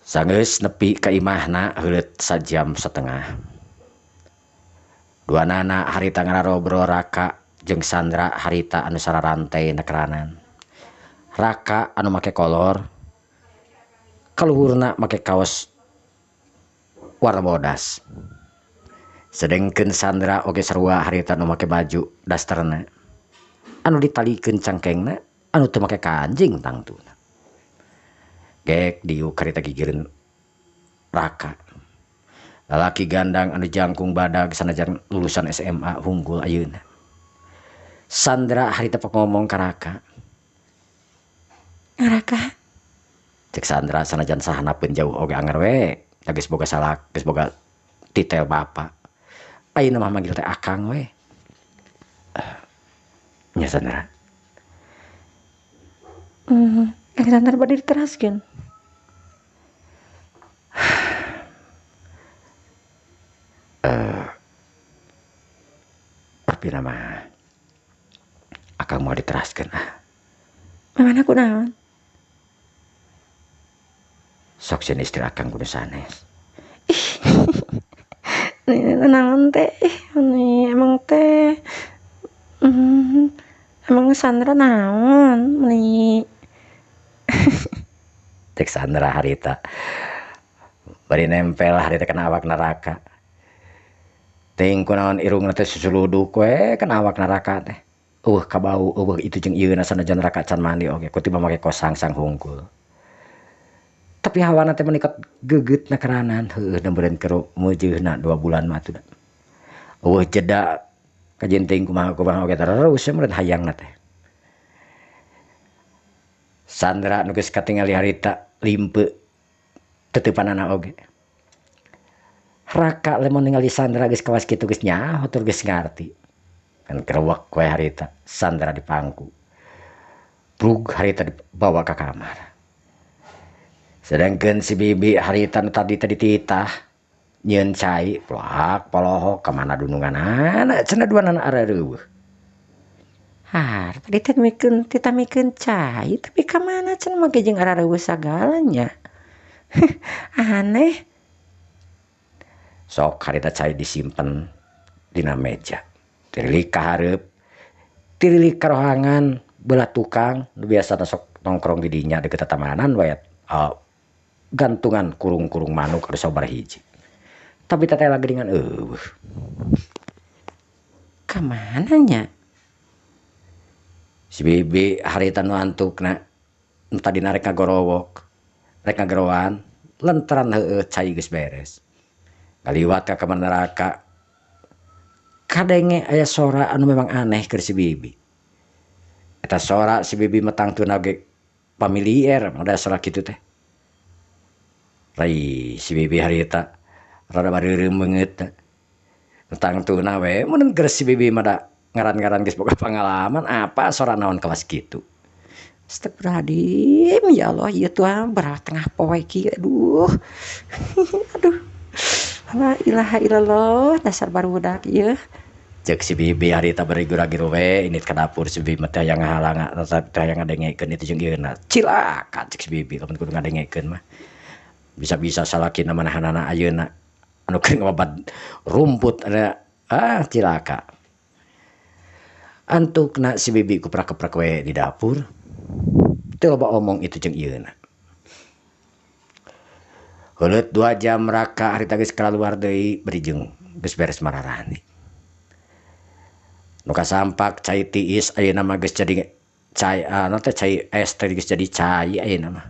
Sanggeus nepi ka imahna heuleut sajam setengah. Duanana harita ngararobrol Raka jeung Sandra harita anu sararantai nekeranan. Raka anu make kolor, kaluhurna make kaos warna bodas. Sedengkeun Sandra oge sarua harita nu make baju dasterna anu ditalikeun cangkengna anu teu make kanjing tangtuna. Gek diuk harita gigireun Raka. Lalaki gandang anu jangkung badag sanajan lulusan SMA hunggul ayeuna. Sandra harita pek ngomong ka Raka. Raka. Cek Sandra sanajan sahanapeun jauh oge anger we. Da geus boga salak, geus boga titel bapa. Ayeuna mah manggil teh akang we. Nya Sandra. Sandra bade diteraskeun. Tapi nama akang mau diteraskeun Mamana kunaon? Sok sieun istri akang kudu sanes. Naon teh? Emang teh emang Sandra naon? Cek Sandra harita bari nempel harita kana awak Raka. Ting kunaon irungna teh susuluduk we kana awak Raka teh. Kabau itu jeung ieuna sanajan Raka can mandi oge kutiba make kos sang hungkul. Tapi hawana teh menikat geget nakeranan heueuh nembereun keur meujeunna 2 bulan mah atuh. Jeda kajenting kumaha oge terus meureun hayangna teh. Sandra nu geus katingali harita limpe teteupanana oge. Raka lemon ningali Sandra geus kawas kitu geus nyaho tur geus ngarti. Kan kerewek we harita Sandra di pangku. Brug harita dibawa ka kamar. Sedangkeun si bibi harita nu tadi titah nyieun cai plak polohok ka mana dununganana cenah duanana arareueuh. Tadi teh tita mikeun cai tapi ka mana cenah make jeung arareueuh sagalanya. Aneh. Sok harita cai disimpen dina meja. Tirilik ka hareup, tirilik ka rohangan beulah tukang nu biasana sok nongkrong di dinya deket tatamanan we. Gantungan kurung-kurung manuk anu sabar hiji. Tapi teteh lagi dengan ka mana nya? si bibi harita nu antukna nu tadina rek ngagorowok rek ngagerowan lantaran heueuh cai geus beres kaliwat ka kamar neraka kadenge aya sora anu memang aneh keur si bibi eta sora si bibi metangtuna ge familiar moda sora kitu teh rai si bibi harita rada bareureum beungeut tangtuna we mun geus si bibi mada ngaran-ngaran geus boga pangalaman apa sora naon kawas kitu. Astagfirullahaladzim, ya Allah, ieu tuh berat tengah poe kieu, aduh. Aduh. La ilaha illallah, dasar barudak ieu. Cek si bibi harita bari gura-giru we ini ke dapur si bibi teh yang ngahalang teh yang ngadengekeun itu jeung ieuna. Cilaka cek si bibi lamun kudu ngadengekeun mah. Bisa-bisa salakina manahanana ayeuna anu keur ngababat rumput ada cilaka. Antukna si bibi kuprak-kuprak we di dapur. Teu loba omong itu jeung ieuna. Heuleut 2 jam raka harita geus kalaluar deui beri jeung geus beres mararani. Nu kasampak cai tiis ayeuna mah geus jadi cai anu teh cai es teh geus jadi cai ayeuna mah.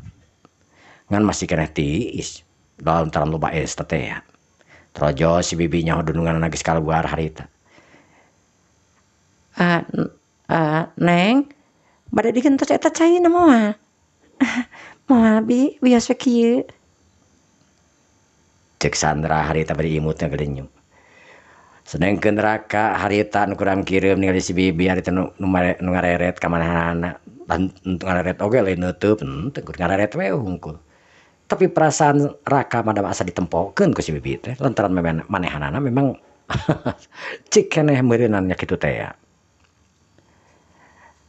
Ngan masih keneh tiis. Dalam taran loba es teh ya. Trojo si bibi nyaho dununganna geus kaluar harita. Neng, bade digentos eta caina moal. Moal bi biasa kieu. Cek Sandra harita bari imutna geudeunyu. Sedengkeun raka harita nu kurang kireum ningali si bibi harita nu ngareret ka manehna. Dan ngareret oge lain neuteub teu ngareret we hungkul. Tapi perasaan raka mah asa ditempokeun ku si bibi teh lantaran manehanana memang cik keneh meureunan nya kitu teh ya.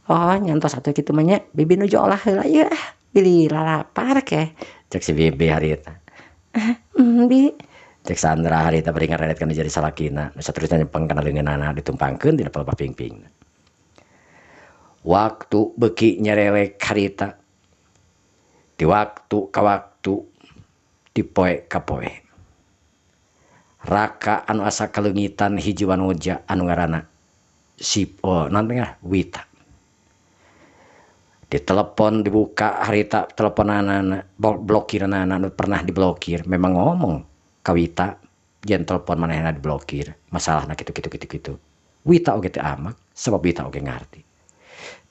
Oh, nyantos atuh kitu mah nya, bibi nuju olah heula ieu bili lalapar ke. Cek si bibi harita. Bi. Cek Sandra harita bari ngarenet kana jadi salakina. Nu saterusna nyempeng kana leungeunana ditumpangkeun dina pelepah pingping. Waktu beuki nyerelek harita. Di waktu ka waktu, di poe ka poe. Raka anu asa kaleungitan hiji wanoja anu ngaranna naon teh Wita. Di telepon dibuka harita teleponana blokirna anu pernah diblokir memang ngomong ka Wita yen telepon manehna diblokir masalahna kitu. Wita oge teh amak sebab Wita oge ngarti.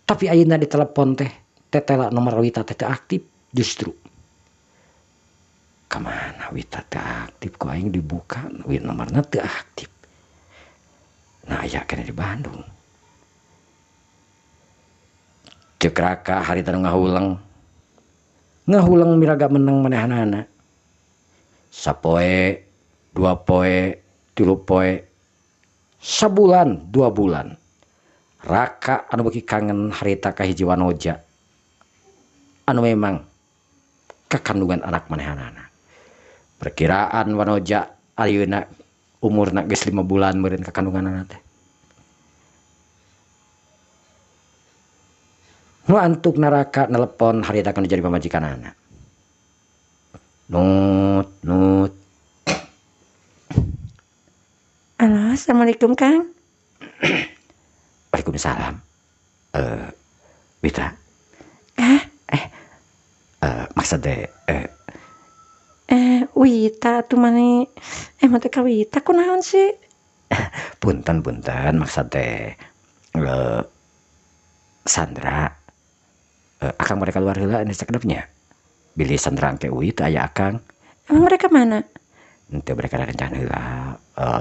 Tapi ayeuna di telepon teh tetela nomor Wita teh aktif justru. Kamana Wita teh aktif ku aing dibuka nomorna teu aktif. Nah aya keneh di Bandung. Cek raka harita nu ngahulang miraga menang manehanana. Sapoe, 2 poe, 3 poe, sabulan, 2 bulan. Raka anu beuki kangen harita ka hiji wanoja. Anu memang kakandungan anak manehanana. Perkiraan wanoja ayeuna umurna geus 5 bulan meureun kakandunganna teh. Nu antuk naraka nelepon harita kana jadi pamajikanana. Nut. Halo, assalamualaikum Kang. Waalaikumsalam. Wita. Maksudnya Wita tuh mani mah teh ka Wita kunaon sih? punten maksudnya Sandra akang mereka keluar heula ini sakedapnya. Bilih Sandra ke Wita aya akang. Emang mereka mana? Henteu mereka rencana heula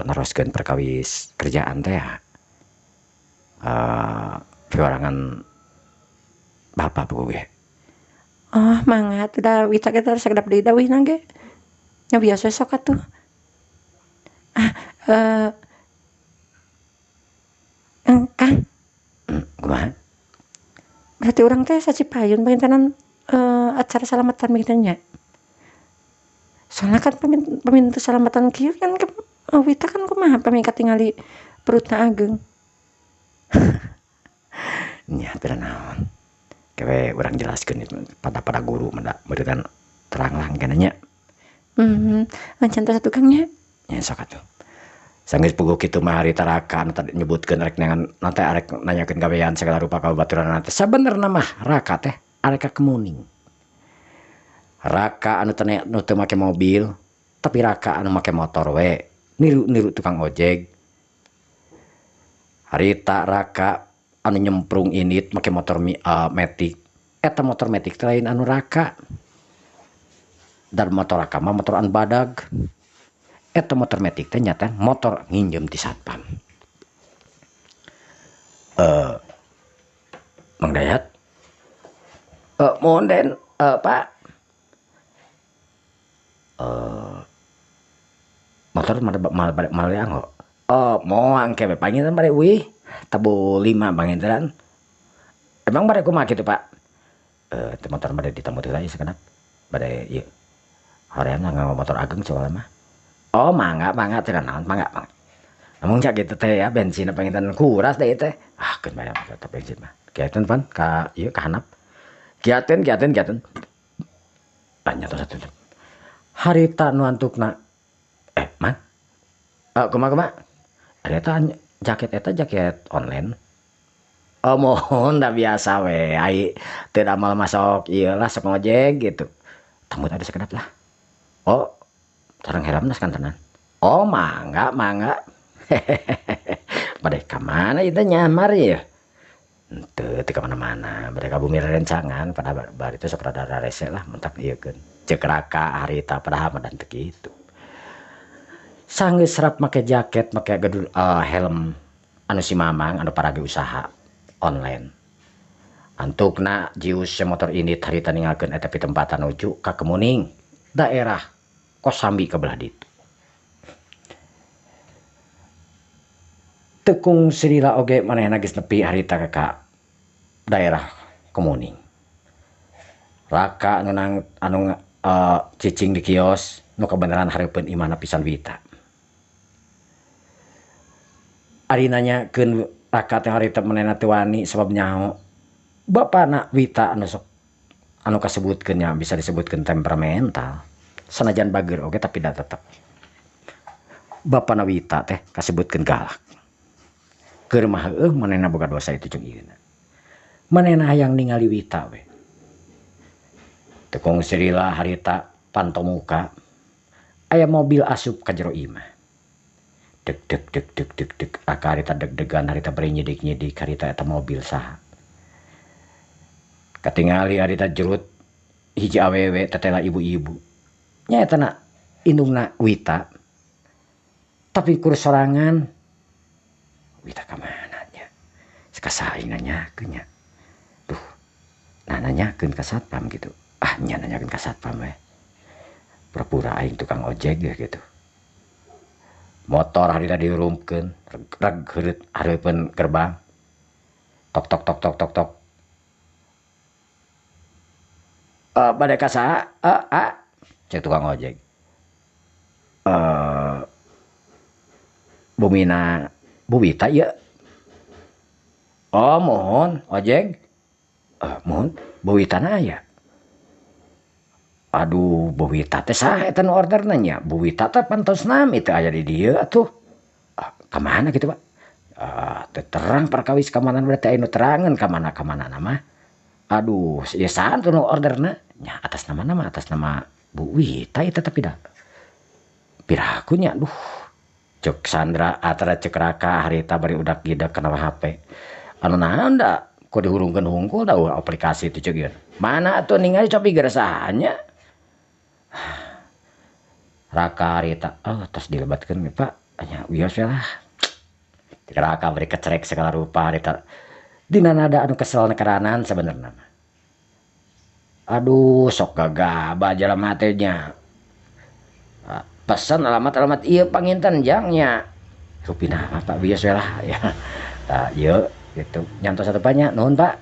neroskeun perkawis kerjaan teh ya. Piwarangan bapak gue. Oh, mangat udah Wita kita sakedap deui dawihna ge. Nya biasa sok atuh. Kang. Kumaha? Berarti orang teh sacipayun pengintenan acara salamatan begitunya. Soalnya kan pemintu salamatan kieu kan Wita kan kumaha pamingkat tingali perutna ageng. Nya teu naon. Kewe urang jelaskeun itu pada guru meureun terang-lang kana nya. Ngan cantos atuh Kang nya. Nya sok atuh. Sanggeus puguh kitu mah harita Raka anu tadi nyebutkeun rek nanti arek nanyakeun gawean segala rupa kabaturan nanti sabenerna mah Raka teh arek kemuning. Raka anu teu make mobil tapi Raka anu make motor we niru tukang ojek. Harita Raka anu nyemprung init make motor matic eta motor matic teh lain anu Raka dan motor Raka mah motor an badag. Eta motor matic teh nyata motor nginjem di satpam. Mang Dayat mohon den Pak motor mal yang kok moang kebe panginten bare wih tabu 5 panginten emang bare kumaha kitu Pak teu motor bare ditemu teh aja sekedap bare ieu horeana nganggo motor ageng soalnya mah oh mangga cenah naon mangga namun cak gitu teh ya bensin panginten kuras deh teh keun bayar tetep bensin mah kiaten pan ka ieu ka handap kiaten tanya tuh satu harita nu antukna man kumaha eta jaket online mohon da biasa we ai teu damal masuk ieu lah sok ngojek gitu tambut ada sekedap lah oh sareng heramna kantenan oh mangga bade ka mana ieu nyamar ya teu ka mana-mana bade ka bumi rencangan pada bari teh sok rada rese lah mentak ieukeun ceuk Raka harita padahal mah dan teu kitu sanggeus serap make jaket make gedul helm anu si Mamang anu paragi usaha online antukna jius motor ini harita ninggalkeun eta pi tempatan nuju ka Kemuning daerah Kosambi kabelah ditu tekung Srila oge manehna geus nepi harita ka daerah Kemuning Raka anu cicing di kios nu kebenaran hareupeun imahna pisan Wita ari nanyakeun Raka teh harita manehna teu wani sabab nyaho bapana Wita anu kasebutkeun nya bisa disebutkeun temperamental sanajan bager oge tapi da tetep bapana Wita teh kasebutkeun galak keur mah heueuh manehna boga dosa itu jeung ieuna manehna hayang ningali Wita we tekung Srila harita pantau muka aya mobil asup ka jero imah deg Raka harita deg-degan harita bari nyidik harita eta mobil saha katingali harita jerut hiji awewe tetela ibu-ibu nya eta na indungna Wita tapi kur sorangan Wita ka mana nya sakasaing nanyakeun nya duh nah nanyakeun ka satpam gitu nya nanyakeun ka satpam we pura-pura aing tukang ojek ya gitu motor harita diurumkeun reg heureut hareupeun gerbang tok bade ka saha cek tukang ojek bumina Bu Wita ya oh mohon ojek mohon Bu Wita na aya aduh Bu Wita teh saha eta nu orderna nya Bu Wita teh pantos nami teu aya di dieu atuh ka mana kitu Pak teu terang perkawis ka mana berarti aya nu terangeun ka mana mah aduh ieu saha nu orderna nya atas nama Bu Wita eta tapi da piraku nya duh cek Sandra atara cek Raka harita bari udak gidak kana HP anu naon da kok dihurungkeun hungkul da aplikasi itu ceuk mana atuh ningali cobi geresahanya Raka harita tos dilebatkeun Pak nya wios we lah cek Raka bari kecerek segala rupa harita dina nada anu kesel nekaranan sabenerna aduh sok gagaba jelema teh nya pesan alamat iya panginten jangnya rupina Pak biasa lah ya iya gitu nyantos satu banyak nuhun Pak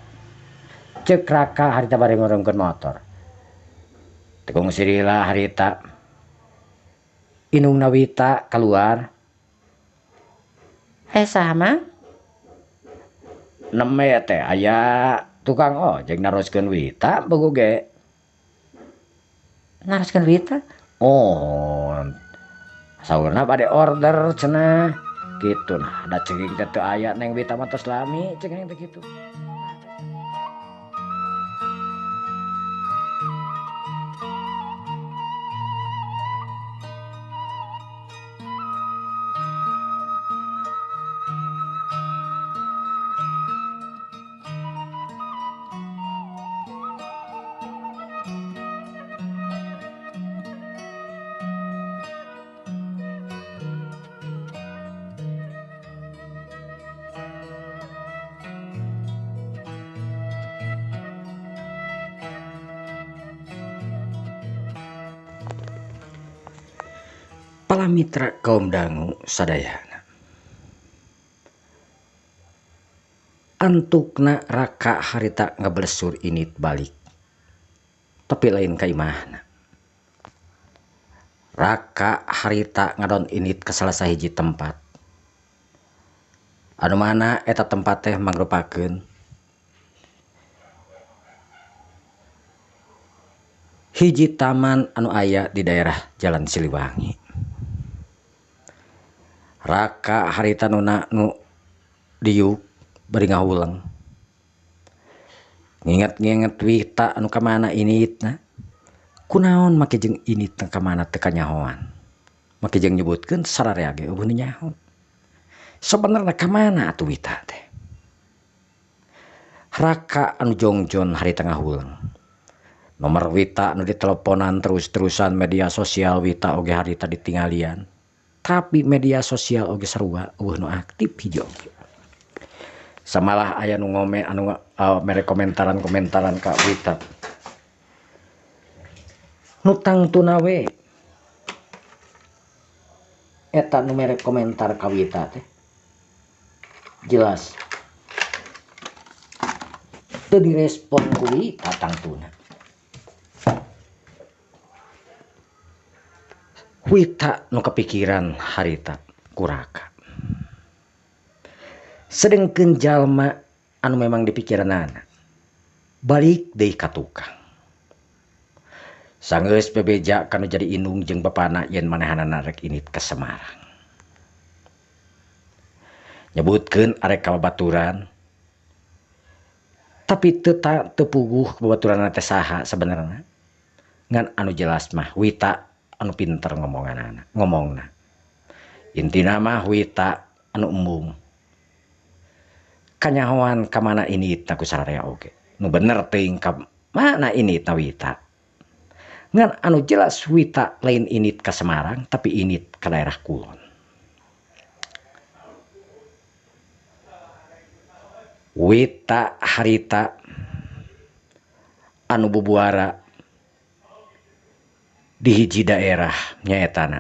cek Raka harita bari ngurungkeun motor tekung Srila harita inungna Wita keluar sama neme teh aya tukang ojek naroskeun Wita begoge ge naraskeun Wita oh saurna pada order cenah gitu nah da cenging teh teu aya neng Wita mah tos lami cenging teh kitu. Palamitra kaum dangu sadayana. Antukna raka harita ngablesur init balik. Tapi lain kaimahna. Raka harita ngadon init ke salah sahiji tempat. Anu mana eta tempat teh mangrupakeun hiji taman anu aya di daerah Jalan Siliwangi. Raka harita nuna nu diuk bari ngahuleng. Nginget-nginget Wita anu kamana initna. Kunaon make jeung init teh kamana teu kanyahoan. Make jeung nyebutkeun sararea ge eueuh nyaho. Sabenerna kamana atuh Wita teh? Raka anu jongjon harita ngahuleng. Nomor Wita anu diteleponan terus-terusan media sosial Wita oge harita ditinggalian. Tapi media sosial oge sarua eueuh nu aktif hiji oge. Samalah aya nu ngome anu mere komentaran ka Wita. Nu tangtuna we eta nu mere komentar ka Wita teh jelas teu direspon ku Wita tangtuna. Wita nu kepikiran harita ku Raka. Sedengkeun jalma anu memang dipikiranana balik deui ka tukang. Sanggeus bebeja kanu jadi indung jeung bapana yen manehanana rek init ka Semarang. Nyebutkeun arek ka babaturan. Tapi teu puguh babaturanna teh saha sabenerna. Ngan anu jelas mah Wita anu pinter ngomongna. Intina mah Wita anu embung. Kanyahoan ka mana initna ku sararea oge. Nu bener teuing ka mana initna Wita. Ngan anu jelas Wita lain init ka Semarang tapi init ka daerah kulon. Wita harita anu bubuara di hiji daerah nyaetana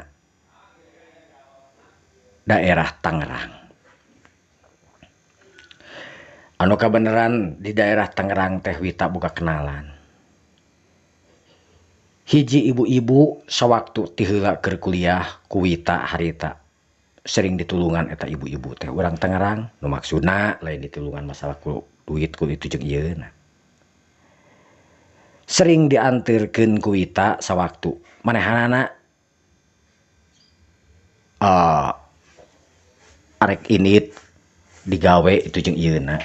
daerah Tangerang. Anu kabeneran di daerah Tangerang teh Wita boga kenalan. Hiji ibu-ibu sawaktu ti heula keur kuliah ku Wita harita sering ditulungan eta ibu-ibu teh urang Tangerang nu maksudna lain ditulungan masalah ku duit ku itu jeung ieuna. Sering dianterkeun ku Wita sawaktu manehanana arek init digawe itu jeung ieuna.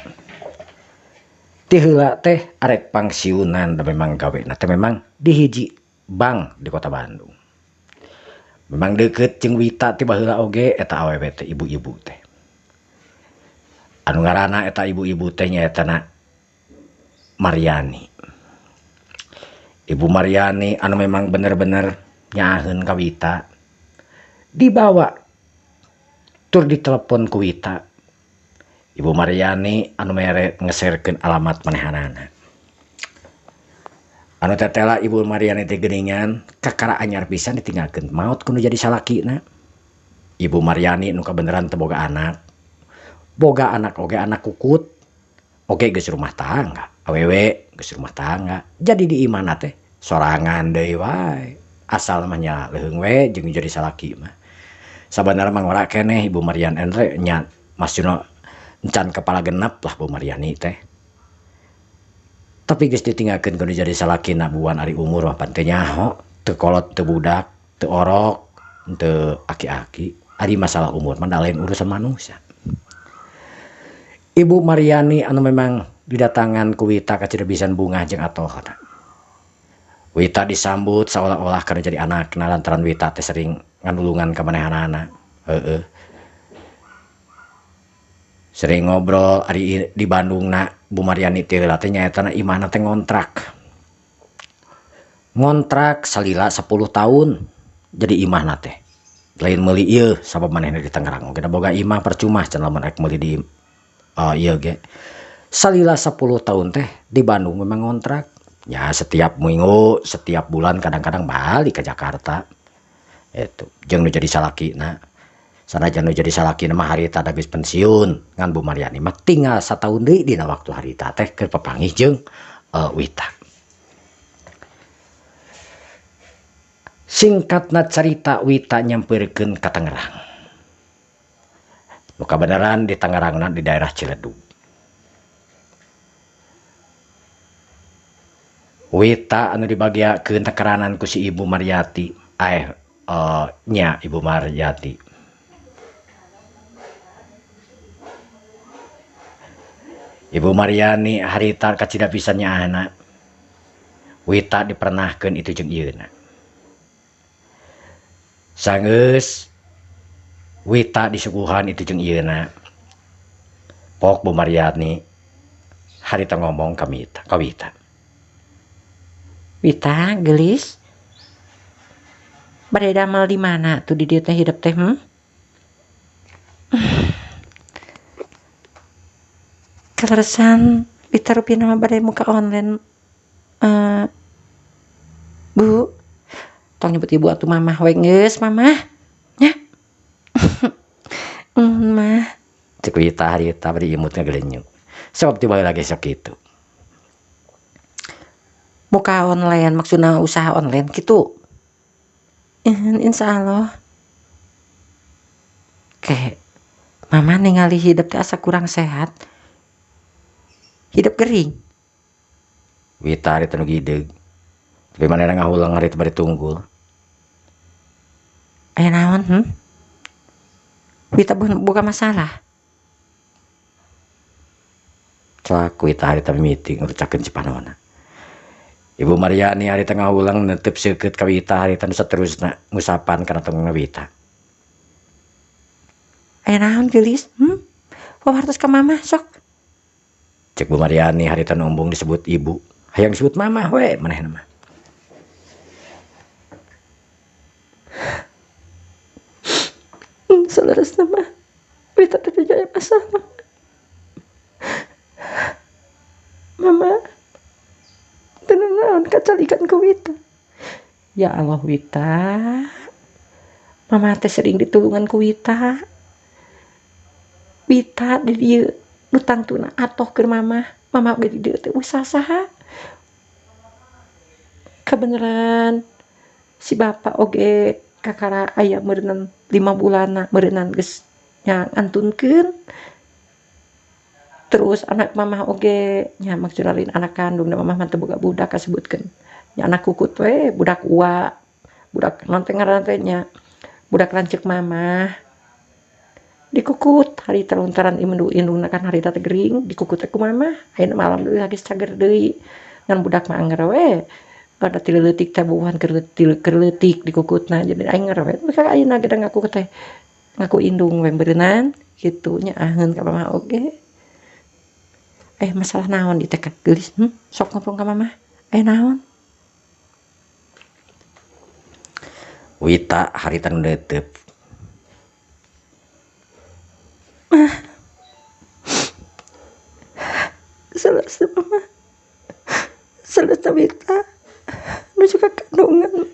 Ti heula teh arek pangsiunan da memang gawena teh memang di hiji bank di Kota Bandung. Memang deukeut jeung Wita ti baheula oge eta awewe teh ibu-ibu teh. Anu ngaranna eta ibu-ibu teh nyaetana Mariani. Ibu Mariani anu memang bener-bener nyaaheun ka Wita. Dibawa tur ditelepon ku Wita. Ibu Mariani anu mere ngeserkeun alamat manehanana. Anu tetela Ibu Mariani teh geuningan kakara anyar pisan ditinggalkeun maot kudu jadi salakina. Ibu Mariani nu kabeneran teu boga anak. Boga anak oge anak kukut. Oge geus rumah tangga. Awewe geus rumah tangga. Jadi di imana teh sorangan deui wae. Asal mah nya leuheung we jeung jadi salaki mah. Sabenerna mah ngora keneh Ibu Mariani entre nya masjuna encan kepala genep lah Bu Mariani teh. Tapi geus ditinggalkeun kudu jadi salakina buan ari umur mah pan teu nyaho, teu kolot teu budak, teu orok, teu aki-aki ari masalah umur mah lain urusan manusia. Ibu Maryani anu memang didatangan ku Wita kacirebisan bunga jeung atohna. Wita disambut seolah-olah karena jadi anak lantaran Wita teh sering nganulungan ka manehanana. Sering ngobrol ari di Bandungna Bu Maryani teh heula teh nyaetana imahna teh ngontrak salila 10 tahun jadi imahna teh. Lain meuli ieu sabab manehna di Tangerang oge boga imah percuma can lamun rek meuli di ieu ge. Salila 10 tahun teh di Bandung memang ngontrak. Ya setiap minggu, setiap bulan kadang-kadang balik ke Jakarta. Itu jeung nu jadi salakina. Sanajan nu jadi salakina mah harita da geus pensiun ngan Bu Maryani mah tinggal 1 tahun deui dina waktu harita teh keur papanggih jeung Wita. Singkatna cerita Wita nyampeurkeun ka Tangerang. Nu kabeneran di Tangerangna di daerah Ciledug. Wita anu dibagiakeun takaranan ku si Ibu Maryati, nya Ibu Maryati. Ibu Maryani harita kacida pisan nya anak. Wita dipernahkeun itu jeung ieuna. Sangeus Wita disuguhan itu jeung ieuna. Pok Bu Maryani harita ngomong ka Wita. Wita, gelis. Bade damel di mana tuh di dieu teh hidup teh? Kaleresan Wita rupina mah bade muka online. Bu, tong nyebut ibu atuh mamah we geus mamah. Nya. Mah. Cek Wita harita bari imutna gelenyuk. Sabab tiba lagi sok kitu. Muka online maksudnya usaha online gitu. Insya Allah. Kayak mama ningali hidup teh asa kurang sehat. Hidup gering. Wita harita nu gideug. Tapi manehna ngahulang harita bari tunggul. Aya naon? Wita buka masalah. Coak Wita harita meeting ngurucakeun si panonna. Ibu Maryani harita ngahulang netep seukeut ka Wita harita nu saterusna ngusapan kana tengna Wita. Aya naon gelis? Pawartos ka mama sok. Cek Bu Maryani harita nombong disebut ibu. Hayang disebut mama we manehna mah. Salerosna mah Wita teh aya masalah. Mama tenang kacalikan ke Wita. Ya Allah Wita, mama teh sering ditulungan ku Wita. Wita di dieu nu tangtuna atoh keur mama ge di dieu teh usaha saha. Kebeneran si bapak oge kakara aya meureunna 5 bulanna meureunna geus nya antunkeun. Terus anak mama oge nya maksudna lain anak kandung da mama mah teu boga budak kasebutkeun. Nya anak kukut we budak ua. Budak naon teh ngaranna teh nya budak lanceuk mama. Dikukut harita lantaran indungna kan harita teh gering dikukut ku mama. Ayeuna malam deui lagi cager deui. Ngan budak mah anger we. Pada tileutik teh buuhan keur leutik dikukutna jadi aing ngeurewe. Maka ayeuna geda ngaku teh ngaku indung we beureunan kitu nya aheun ka mama oge. Masalah naon di teh gelis? Sok ngobrol ka mama. Naon? Wita harita nu deuteup. Selesai mama. Selesai Wita. Nu juga kandungan.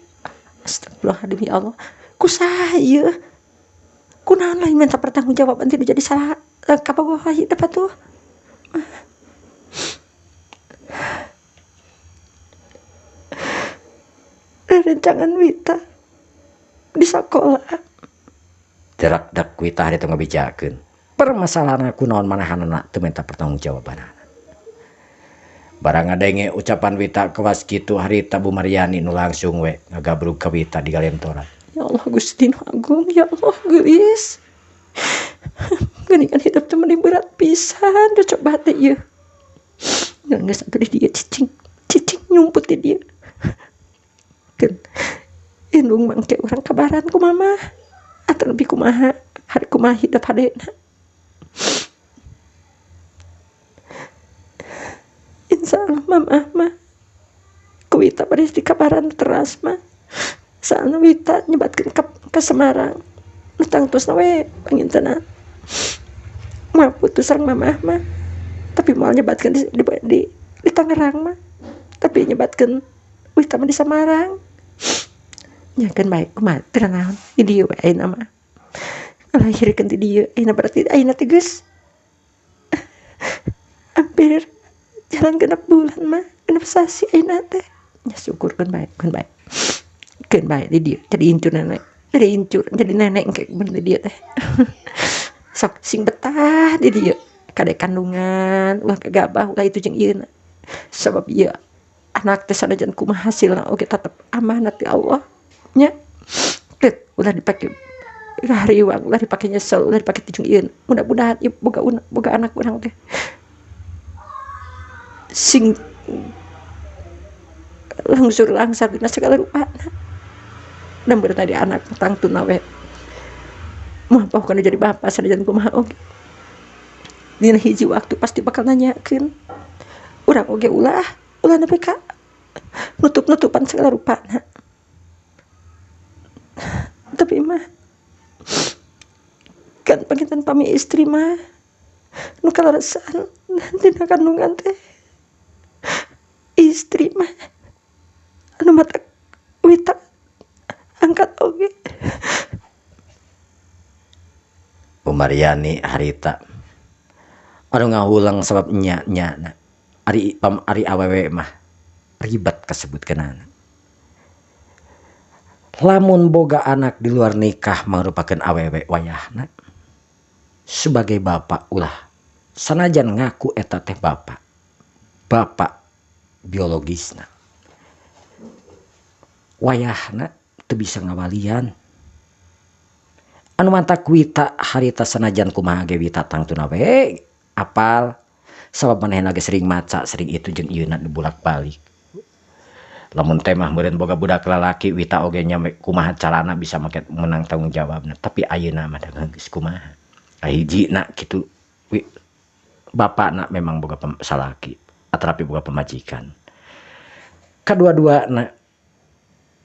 Astagfirullahaladzim ya Allah. Kusaha ieu? Kunaon lain minta pertanggungjawaban tidak jadi salah kabogoh hidup atuh. Rencangan Wita di sekolah. Jarak dak Wita harita ngabijakeun. Permasalahan kunaon manahanna teu minta pertanggungjawaban. Barang ngadenge ucapan Wita kewas kitu harita Bu Maryani nu langsung we ngagabrug ka Wita di galentoran. Ya Allah Gusti Nu Agung, ya Allah geus. Geuningan hidup teh mending berat pisan, coba teh ieu. Geus atuh di dieu cicing nyumput di dieu. Keun indung mangke urang kabaran ku mama. Atuh lebih kumaha, hari kumaha hidup hadena. Insyaallah mama mah Wita pada di kabaran teras mah. Soalnya Wita nyebatkeun ke Semarang. Nu tangtusna we pangintenna. Mah putus sareng mamah mah. Tapi moal nyebatkeun di Tangerang mah. Tapi nyebatkeun Wita mah di Semarang. Nyakeun bae kumaha teu naon di dieu we ayeuna mah. Lahirkeun di dieu ayeuna berarti ayeuna teh geus hampir jalan genep bulan mah, genep sasi ayeuna teh. Ya syukurkeun bae, keun bae di dieu jadi incur nenek. Jadi nenek engke bener di dieu teh. Sok sing betah di dieu. Kade kandungan, ulah kagabah ulah itu jeung ieuna. Sabab ieu anak teh sanajan kumaha hasilna oge tetep amanat ti Allah. Nya. Keut ulah dipake hariwang, ulah dipake nyesel, ulah dipake ti jeung ieuna. Mudah-mudahan ieu boga anak urang teh sing langsar dina segala rupana. Dan bertadi anak tang tuna we mah pokoknya jadi bapak sanajan kumaha oge. Dina hiji waktu pasti bakal nanyakeun. Urang oge ulah nepi ka nutup-nutupan segala rupana. Tapi mah kan panginten pami istri mah nu kalaresan dina kandungan teh istri mah anu mata Wita angkat oge. Umariani harita anu ngahulang sabab nya ari awewe mah ribet kasebutkeunana. Lamun boga anak di luar nikah merupakan awewe wayahna sebagai bapak ulah sanajan ngaku eta teh bapak biologisna wayahna teu bisa ngawalian. Anu mantak Wita harita sanajan kumaha ge Wita tangtuna we apal sabab manehna ge sering maca sering itu jeung ieuna bolak-balik. Lamun teh mah meureun boga budak lalaki Wita oge nya kumaha carana bisa make menang tanggung jawabna. Tapi ayeuna mah geus kumaha. Hijina kitu bapakna memang boga salaki atrapi boga pemajikan. Kadua-duana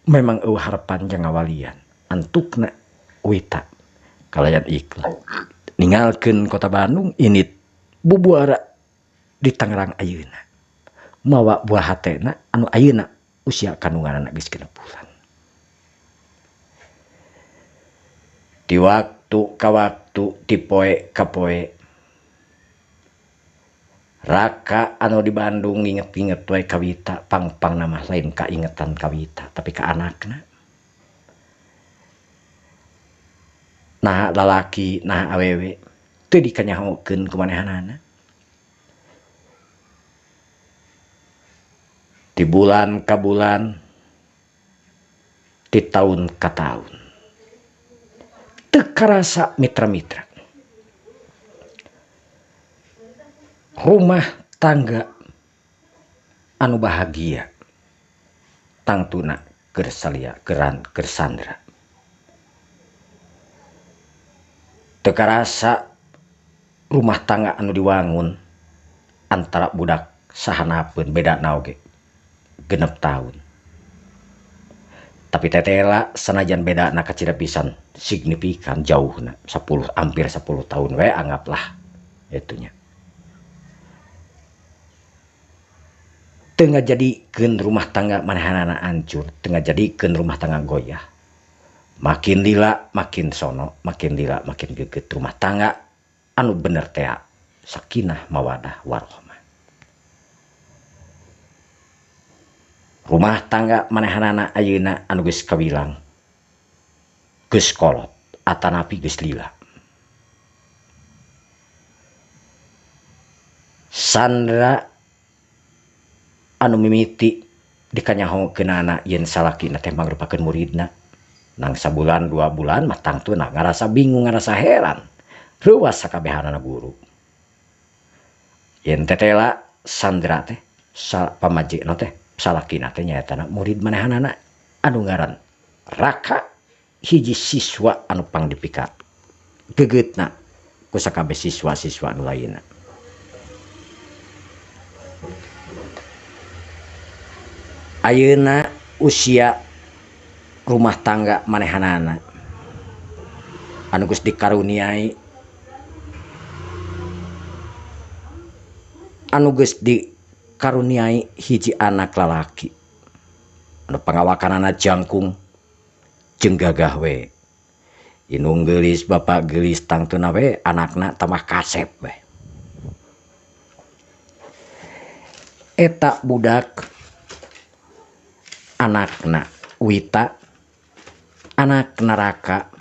memang eueuh harapan jeung ngawalian. Antukna Wita kalayan ikhlas ninggalkeun kota Bandung ini bubuara di Tangerang ayeuna. Mawa buah hatena anu ayeuna usia kandunganna geus 6 bulan. Di waktu ka waktu, di poe ka poe, Raka anu di Bandung inget-inget wae ka Wita, pang nama lain kaingetan ka Wita, tapi ka anakna. Nah lalaki, nah awewe, teu dikanyahokeun ku manehanana. Di bulan ka bulan, di tahun ka tahun. Teu karasa mitra-mitra. Rumah tangga anu bahagia tangtuna keur salia keur sandra. Teu karasa rumah tangga anu diwangun antara budak sahanapeun bedana oge 6 tahun. Tapi tetela sanajan bedana kacida pisan signifikan jauhna hampir 10 tahun we anggaplah itunya. Teu ngajadikeun rumah tangga manehanana hancur, teu ngajadikeun rumah tangga goyah. Makin lila makin sono, makin lila makin geugeut rumah tangga anu bener teh sakinah mawadah warahmah. Rumah tangga manehanana ayeuna anu geus kawilang geus kolot atanapi geus lila. Sandra anu mimiti dikanyahokeunana yen salakina teh mangrupakeun muridna nang sabulan 2 bulan mah tangtuna ngarasa bingung ngarasa heran ruas sakabehanana guru yen tetela Sandra teh pamajikna teh salakina teh nyaetana murid manehanana anu ngaran Raka hiji siswa anu pangdipikat gegetna ku sakabeh siswa-siswa anu lainna. Ayeuna usia rumah tangga manehanana anu geus dikaruniai hiji anak lalaki anu pangawakanana jangkung jeung gagah we. Inung geulis bapak geulis tangtuna we anakna tamah kasep we. Eta budak anakna Wita anakna Raka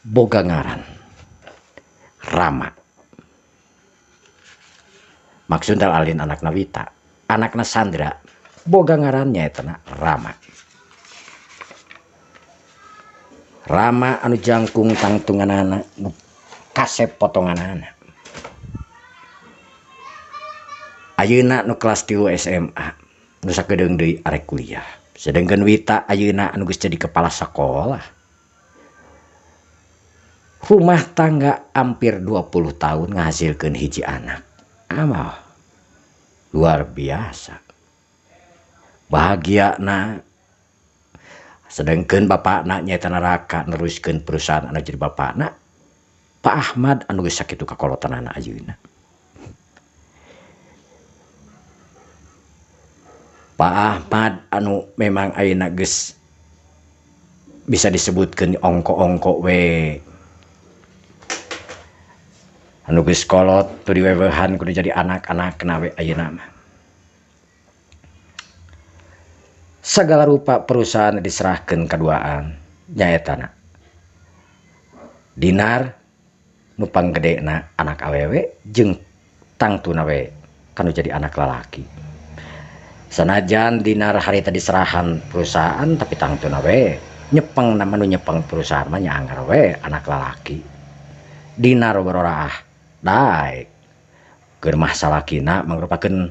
boga ngaran Rama. Maksudna alin anakna Wita, anakna Sandra boga ngaran nyaetana Rama. Rama anu jangkung tangtunganana kasep potonganana. Ayeuna nu kelas 3 SMA nu sakedeung deui arek kuliah. Sedengkeun Wita ayeuna anu geus jadi kepala sekolah. Rumah tangga hampir 20 tahun ngahasilkeun hiji anak. Amal luar biasa. Bahagiana. Sedengkeun bapakna nyaetana Raka neruskeun perusahaan anu jadi bapakna Pak Ahmad anu geus sakitu kakolotanana ayeuna. Pak Ahmad anu memang ayeuna geus bisa disebutkeun ongko-ongko we anu geus kolot teu diwewehan kudu jadi anak-anakna we ayeuna mah. Segala rupa perusahaan diserahkeun kaduaan nyaetana Dinar nu panggedena anak awewe jeung tangtuna we kanu jadi anak lalaki. Sanajan Dinar harita diserahan perusahaan tapi tangtuna we nyepeng nama nu nyepeng perusahaan mah nyaanggar we anak lalaki. Dinar berorah daek keur mah salakina mangrupakeun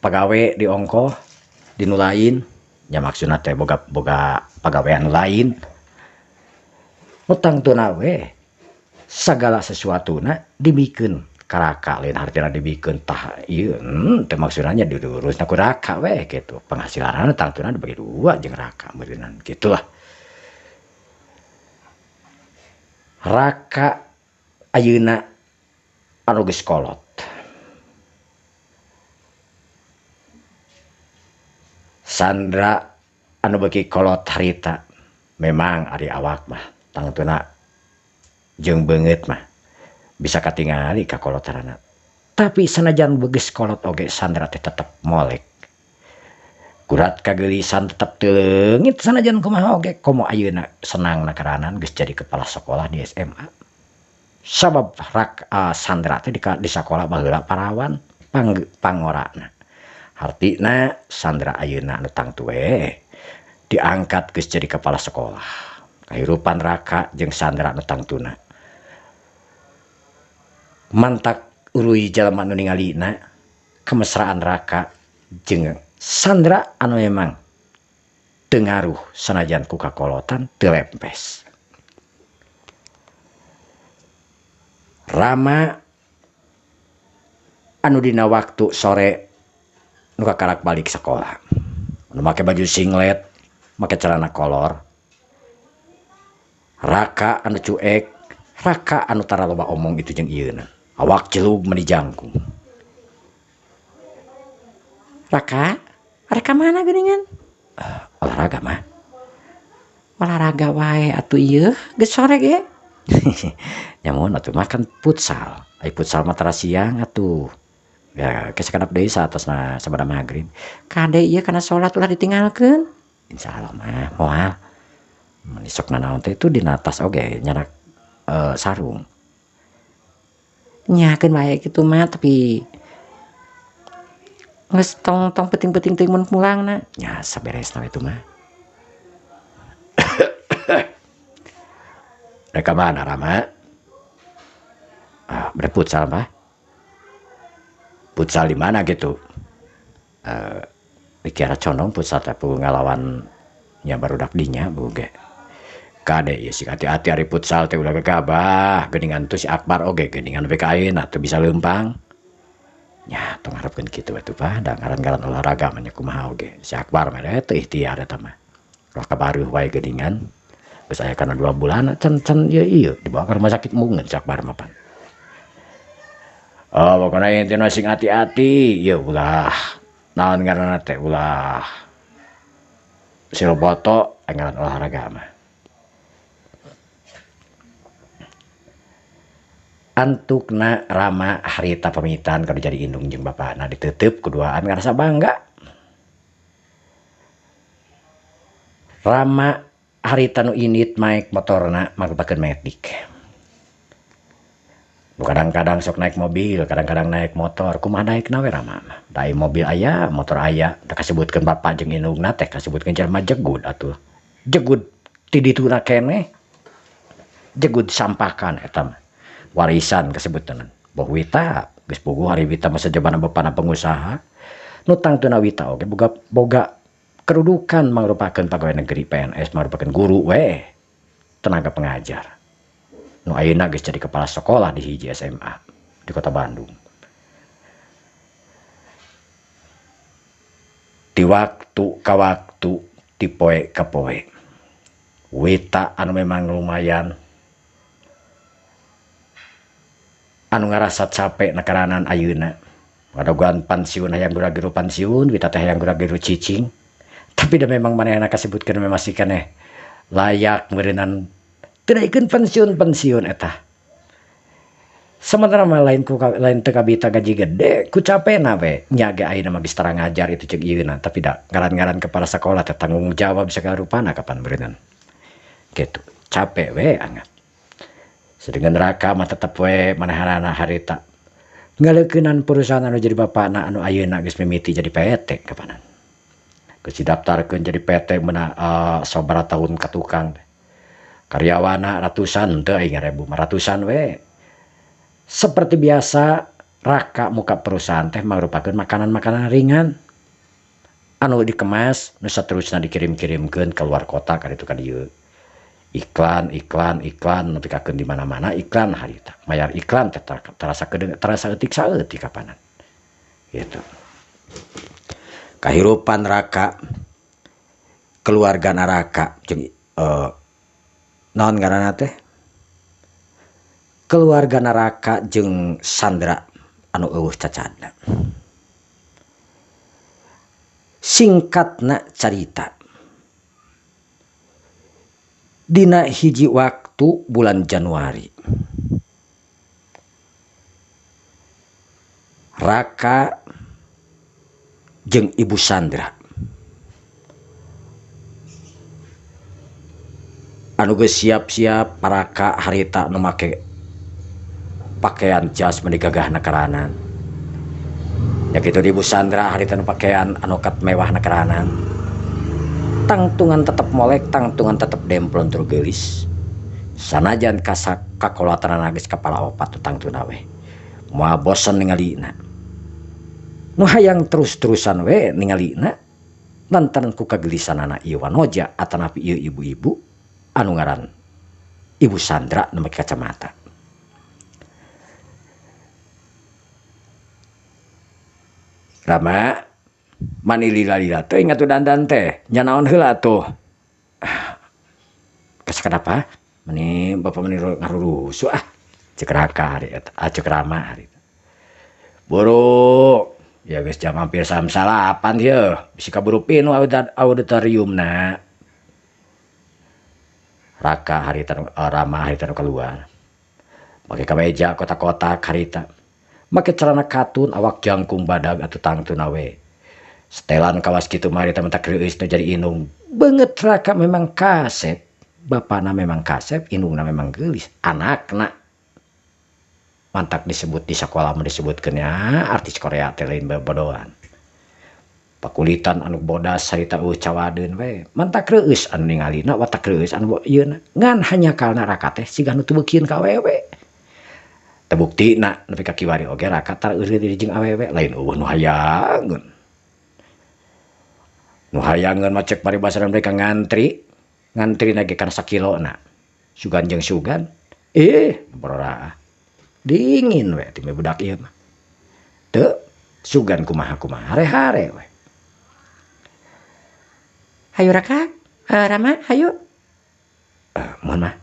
pagawe di ongko di nu lain nya maksudna teh boga pagawean lain. Nu tangtuna we sagala sesuatuna dibikeun ka Raka lain artina dibikeun tah ieu teh maksudna nya diurusna ku Raka we kitu. Penghasilanna tangtuna dibagi 2 jeung Raka beurinan gitulah. Raka ayeuna anu geus kolot. Sandra anu beuki kolot harita memang ari awak mah tangtuna jeung beungeut mah bisa katingali ka kolotaranna. Tapi sanajan geus kolot oge Sandra teh tetep molek. Kurat kageulisan tetep teu leungit sanajan kumaha oge komo ayeuna senangna karanan geus jadi kepala sekolah di SMA. Sabab Sandra teh di sakola baheula parawan pangorana. Hartina Sandra ayeuna anu tangtu we diangkat geus jadi kepala sekolah. Kahirupan Raka jeung Sandra anu tangtuna mantak urui jalma anu ningalina kemesraan Raka jeung Sandra anu memang teu ngaruh sanajan ku kakolotan teu lempes. Rama anu dina waktu sore nu kakarak balik sekolah anu make baju singlet make celana kolor. Raka anu cuek, Raka anu tara loba omong itu jeung ieuna awak celug meni jangkung. Raka mana geuningan? Olahraga mah. Olahraga wae atuh ieu geus sore ge. Nyamun atuh makan futsal. Ai futsal mah tara siang atuh. Ya kesekadap deui saatosna sabada magrib. Kade ieu kana salat ulah ditinggalkeun. Insyaallah mah moal. Mun isokna naon teh itu dina tas oge nyarak sarung. Nyakeun wae kitu mah tapi geus tong penting-penting teuing mun pulangna. Nya saberesna itu mah. Mereka mana Rama? Berfutsal apa? Futsal di mana gitu? Dikira condong futsal tapi ngalawan nya barudak dinya boge. Kade ya sih hati-hati hari futsal teh ulah gegabah geuningan tuh si Akbar oge geuningan PK ayeuna teu bisa leumpang. Nya tong harapkeun kitu atuh Pak, da ngaran-ngaran olahraga mah nya kumaha oge. Si Akbar mah teu ikhtiar eta mah. Roh kabaruh wae geuningan. Geus aya kana 2 bulan can ieu dibawa ke rumah sakit mungkin si Akbar mah pan. Oh pokona intina sing hati-hati ieu ulah naon ngaranna teh ulah silboto ngaran olahraga mah. Antukna Rama harita pamitan kalau jadi indung jeung bapakna diteuteub kuduaan ngarasa bangga. Rama harita nu indit maek motorna magbakeun metik. Kadang-kadang sok naik mobil, kadang-kadang naik motor. Kumaha daekna we Rama mah. Daek mobil aya, motor aya, da kasebutkeun bapak jeung indungna teh kasebutkeun jelema jegud atuh. Jegud ti dituna keneh. Jegud sampahkan eta mah. Warisan kasebutan boh wita geus puguh hari wita masa jabana bapana pengusaha nu tangtuna wita oge boga kedudukan mangrupakeun pegawai negeri PNS mangrupakeun guru we tenaga pengajar nu ayeuna geus jadi kepala sekolah di hiji SMA di kota Bandung. Di waktu ka waktu ti poe ka poe wita anu memang lumayan anu ngarasa capek nakaranan ayeuna ngadogan pensiun hayang gura-giru pensiun wita teh hayang gura-giru cicing tapi da memang manehna kasebutkeun memang masih keneh layak meureunan teu daekeun pensiun eta sementara mah lain teu kabita gaji gede ku capena we nya ge ayeuna mah geus tara ngajar itu ceuk ieuna tapi da ngaran-ngaran kepala sekolah teh tanggung jawab segala rupana kapan meureunan kitu capek we angat. Sedangkan neraka mah tetep we manahanana harita ngaleukeunnan perusahaan anu jadi bapakna anu ayeuna geus mimiti jadi PT kapanan. Geus didaftarkeun jadi PT meuna sabaraha tahun ka tukang. Karyawana ratusan teu aing ngarebu ratusan we. Seperti biasa raka muka perusahaan teh mangrupakeun makanan-makanan ringan anu dikemas nu saterusna dikirim-kirimkeun ke luar kota ka ditu ka dieu. Iklan nepikakeun di mana-mana iklan harita mayar iklan teh terasa eutik saeutik kapanan gitu. Kahirupan neraka keluarga neraka jeung naon ngaranna teh keluarga neraka jeung Sandra anu eueuh cacadna. Singkatna carita dina hiji waktu bulan Januari Raka jeung Ibu Sandra anu geus siap-siap Raka harita nu make pakaian jas meni gagahna karanan ya kitu di Ibu Sandra harita nu pakaian anu kat mewahna karanan tangtungan tetep molek tangtungan tetep demplon tur geulis sanajan kakolatan geus kepala opat tangtuna we moal bosen ningalina nu hayang terus-terusan we ningalina lantaran ku kagelisanana ieu wanoja atanapi ieu ibu-ibu anu ngaran Ibu Sandra nu make kacamata. Rama mani lila-lila teh ingat dandan teh nya naon heula tuh kes kenapa meni bapak meni ngarurusu cek Raka hari eta cek Rama hari buru ya geus jam hampir salapan ieu bisi kaburu pinu auditoriumna Raka harita Rama harita keluar make kameja kotak-kotak harita make celana katun awak jangkung badag atuh tangtuna we setelan kawas kitu mah harita mentak reueus nu jadi indung beungeut Raka memang kasep bapana memang kasep indungna memang geulis anakna mantak disebut di sekolah mah disebutkeun ya artis Korea teh lain bodohan pakulitan anu bodas sarita cawadeun we mantak reueus anu ningalina watak reueus anu ieuna ngan hanya kalna Raka teh siga nu teu beukieun ka awewe tebuktina nepi ka kiwari oge Raka tar eureut jeung awewe lain eueuh nu hayangeun mah cek paribasaran mereka ngantri nage kana sakilona sugan jeung sugan berora dingin we ti budak ieu mah teu sugan kumaha hare-hare we. Hayu Raka, Rama, hayu. Mohon mah.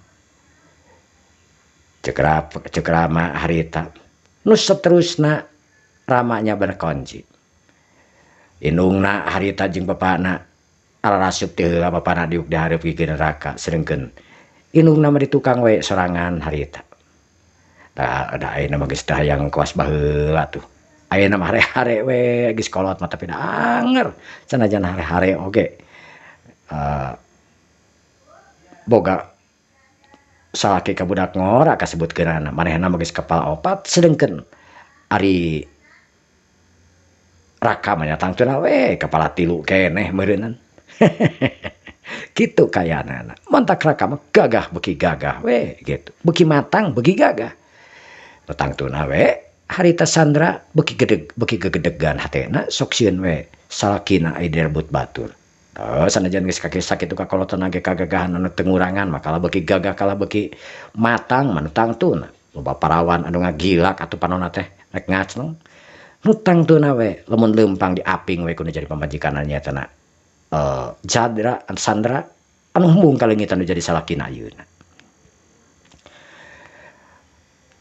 Cek Rama harita. Nu saterusna Ramanya berkonci. Indungna harita jeung bapana alarasup teh bapana diuk dihareup pikeun Raka sedengkeun indungna mah di tukang we sorangan harita. Da ayeuna mah geus hayang kawas baheula tuh. Ayeuna mah hare-hare we geus kolot mah tapi da anger sanajan hare-hare oge. Boga salaki ka budak ngora kasebutkeunana manehna mah geus kepala 4 sedengkeun ari Raka mah nyatangtuna we kepala 3 keneh meureunan. Kitu kayana mantak Raka mah gagah beuki gagah we gitu beuki matang beuki gagah tangtuna we harita Sandra beuki gegedegan hatena sok sieun we salakina aya direbut batur. Sanajan geus sakit ka koloton ge kagagahan anu teu ngurangan mah kala beuki gagah kala beuki matang mah tangtuna loba parawan anu ngagilak atuh panonna teh rek ngacleng nu tangtuna we lamun leumpang diaping we kudu jadi pamajikanna nyatana Sandra anu hembung kalengitan anu jadi salakina ayeuna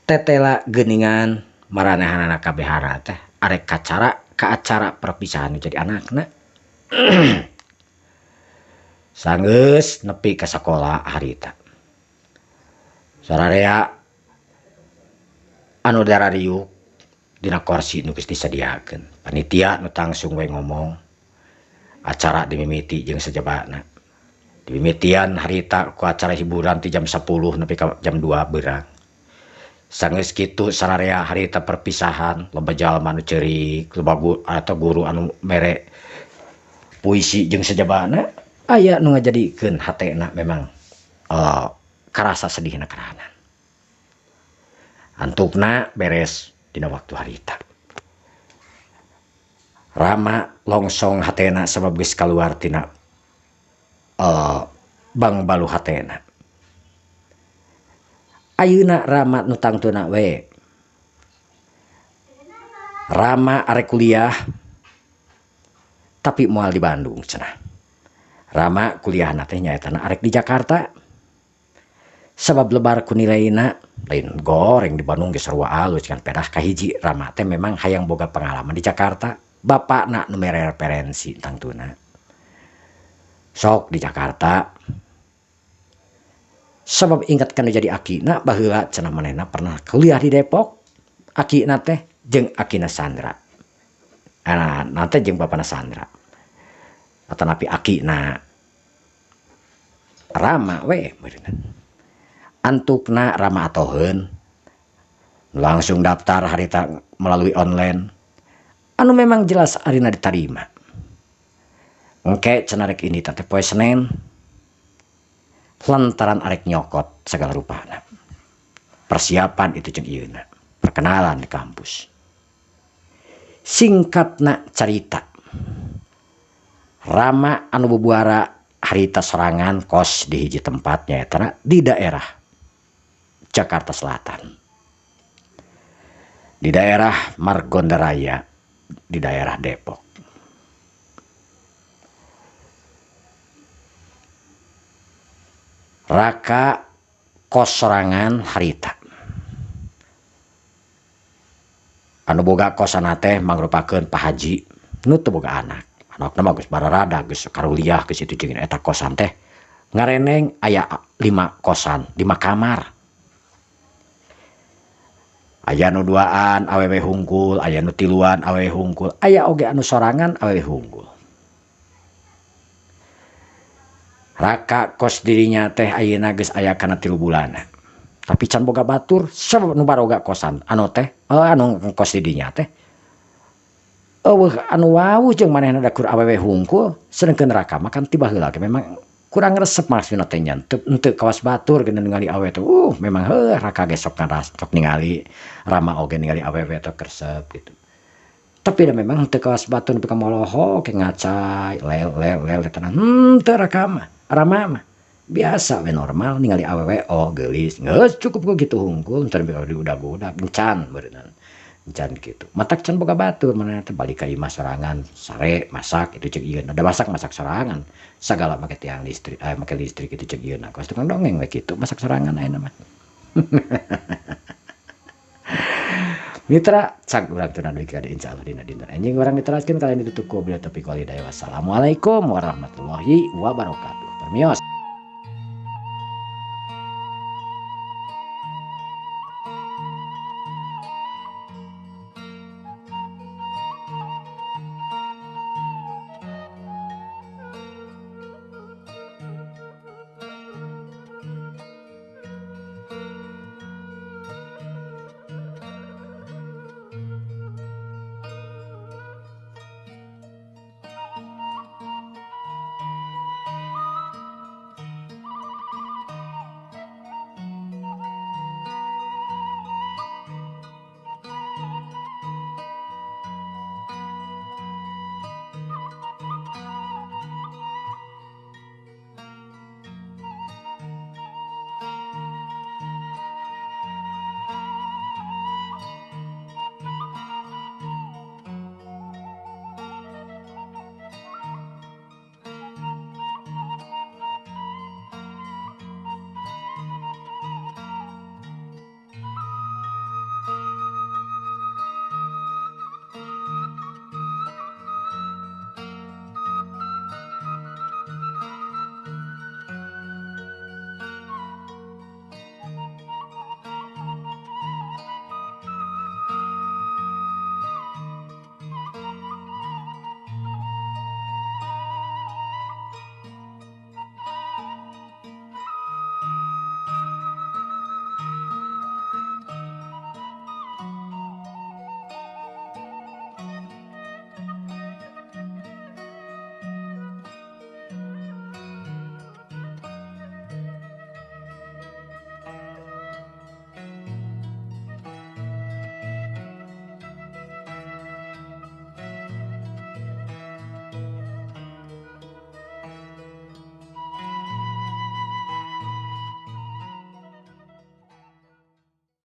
tetela geuningan maranehanana kabehara teh arek ka acara perpisahan jadi anakna. Sanggeus nepi ka sakola harita. Sararea anu darariuk dina kursi nu geus disadiakeun. Panitia nu tangsung we ngomong. Acara dimimiti jeung sajabana. Dimimitian harita ku acara hiburan ti jam 10 nepi ka jam 2 beurang. Sanggeus kitu sararea harita perpisahan loba jalma nu ceurik, loba guru anu mere puisi jeung sajabana. Aya nu ngajadikeun hatena memang karasa sedihna karahanan. Antupna beres dina waktu harita. Rama longsong hatena sabab geus kaluar tina bang balu hatena. Ayeuna Rama nu tangtuna we. Rama arek kuliah tapi moal di Bandung cenah. Rama kuliahna teh nyaetana arek di Jakarta. Sabab lebar ku nilaina lain goreng di Bandung geus sarua alus kan pedah kahiji Rama teh memang hayang boga pengalaman di Jakarta. Bapakna nu mere referensi tangtuna. Sok di Jakarta. Sabab ingat kana jadi akina baheula cenah manehna pernah kuliah di Depok. Akina teh jeung akina Sandra. Nate jeung bapana Sandra. Atanapi akina Rama we meureun. Antupna Rama atoheun langsung daftar harita melalui online. Anu memang jelas arina ditarima. Engke cenah rek ini teh poe Senen. Lantaran arek nyokot segala rupana. Persiapan itu jeung ieuna. Perkenalan di kampus. Singkatna carita. Rama anu bubuara harita sorangan kos di hiji tempatnya etana di daerah Jakarta Selatan. Di daerah Margonda di daerah Depok. Raka kos sorangan harita. Anu boga kosana teh mangrupakeun Pak Haji nu teu boga anak. Anakna mah geus bararada geus karuliah geus itu jeung eta kosan teh ngareneng aya 5 kosan, 5 kamar. Aya nu duaan awewe hungkul, aya nu tiluan awewe hungkul, aya oge anu sorangan awewe hungkul. Raka kos dirinya teh ayeuna geus aya kana 3 bulan. Tapi can boga batur sabab nu baroga kosan anu teh anu kos dirinya teh anu wawuh jeung manehna da kur awewe hungkul sedengkeun neraka makan tiba heula memang kurang resep maksudna teh nya teu kawas batur geuna ningali awewe teh memang raka ge sok ningali Rama oge ningali awewe teh kersep gitu. Tapi da memang teu kawas batur nepi ka moloho ke ngacai lel tenan teu raka mah Rama mah biasa we normal ningali awewe geulis geus cukup ku kitu hungkul teu nepi ka diudag-udag encan beureunan encan kitu matak can boga batur manehna teh balik ka imah sorangan sare masak itu ceuk ieun da masak sorangan sagala make tiang listrik make listrik itu ceuk ieun kos tukang dongeng we kitu masak sorangan ayeuna mah mitra cak urang teu deui ka insyaallah dina dinten anjing urang diteraskeun kalian ditutup ku bila topik walidaya wassalamualaikum warahmatullahi wabarakatuh permios.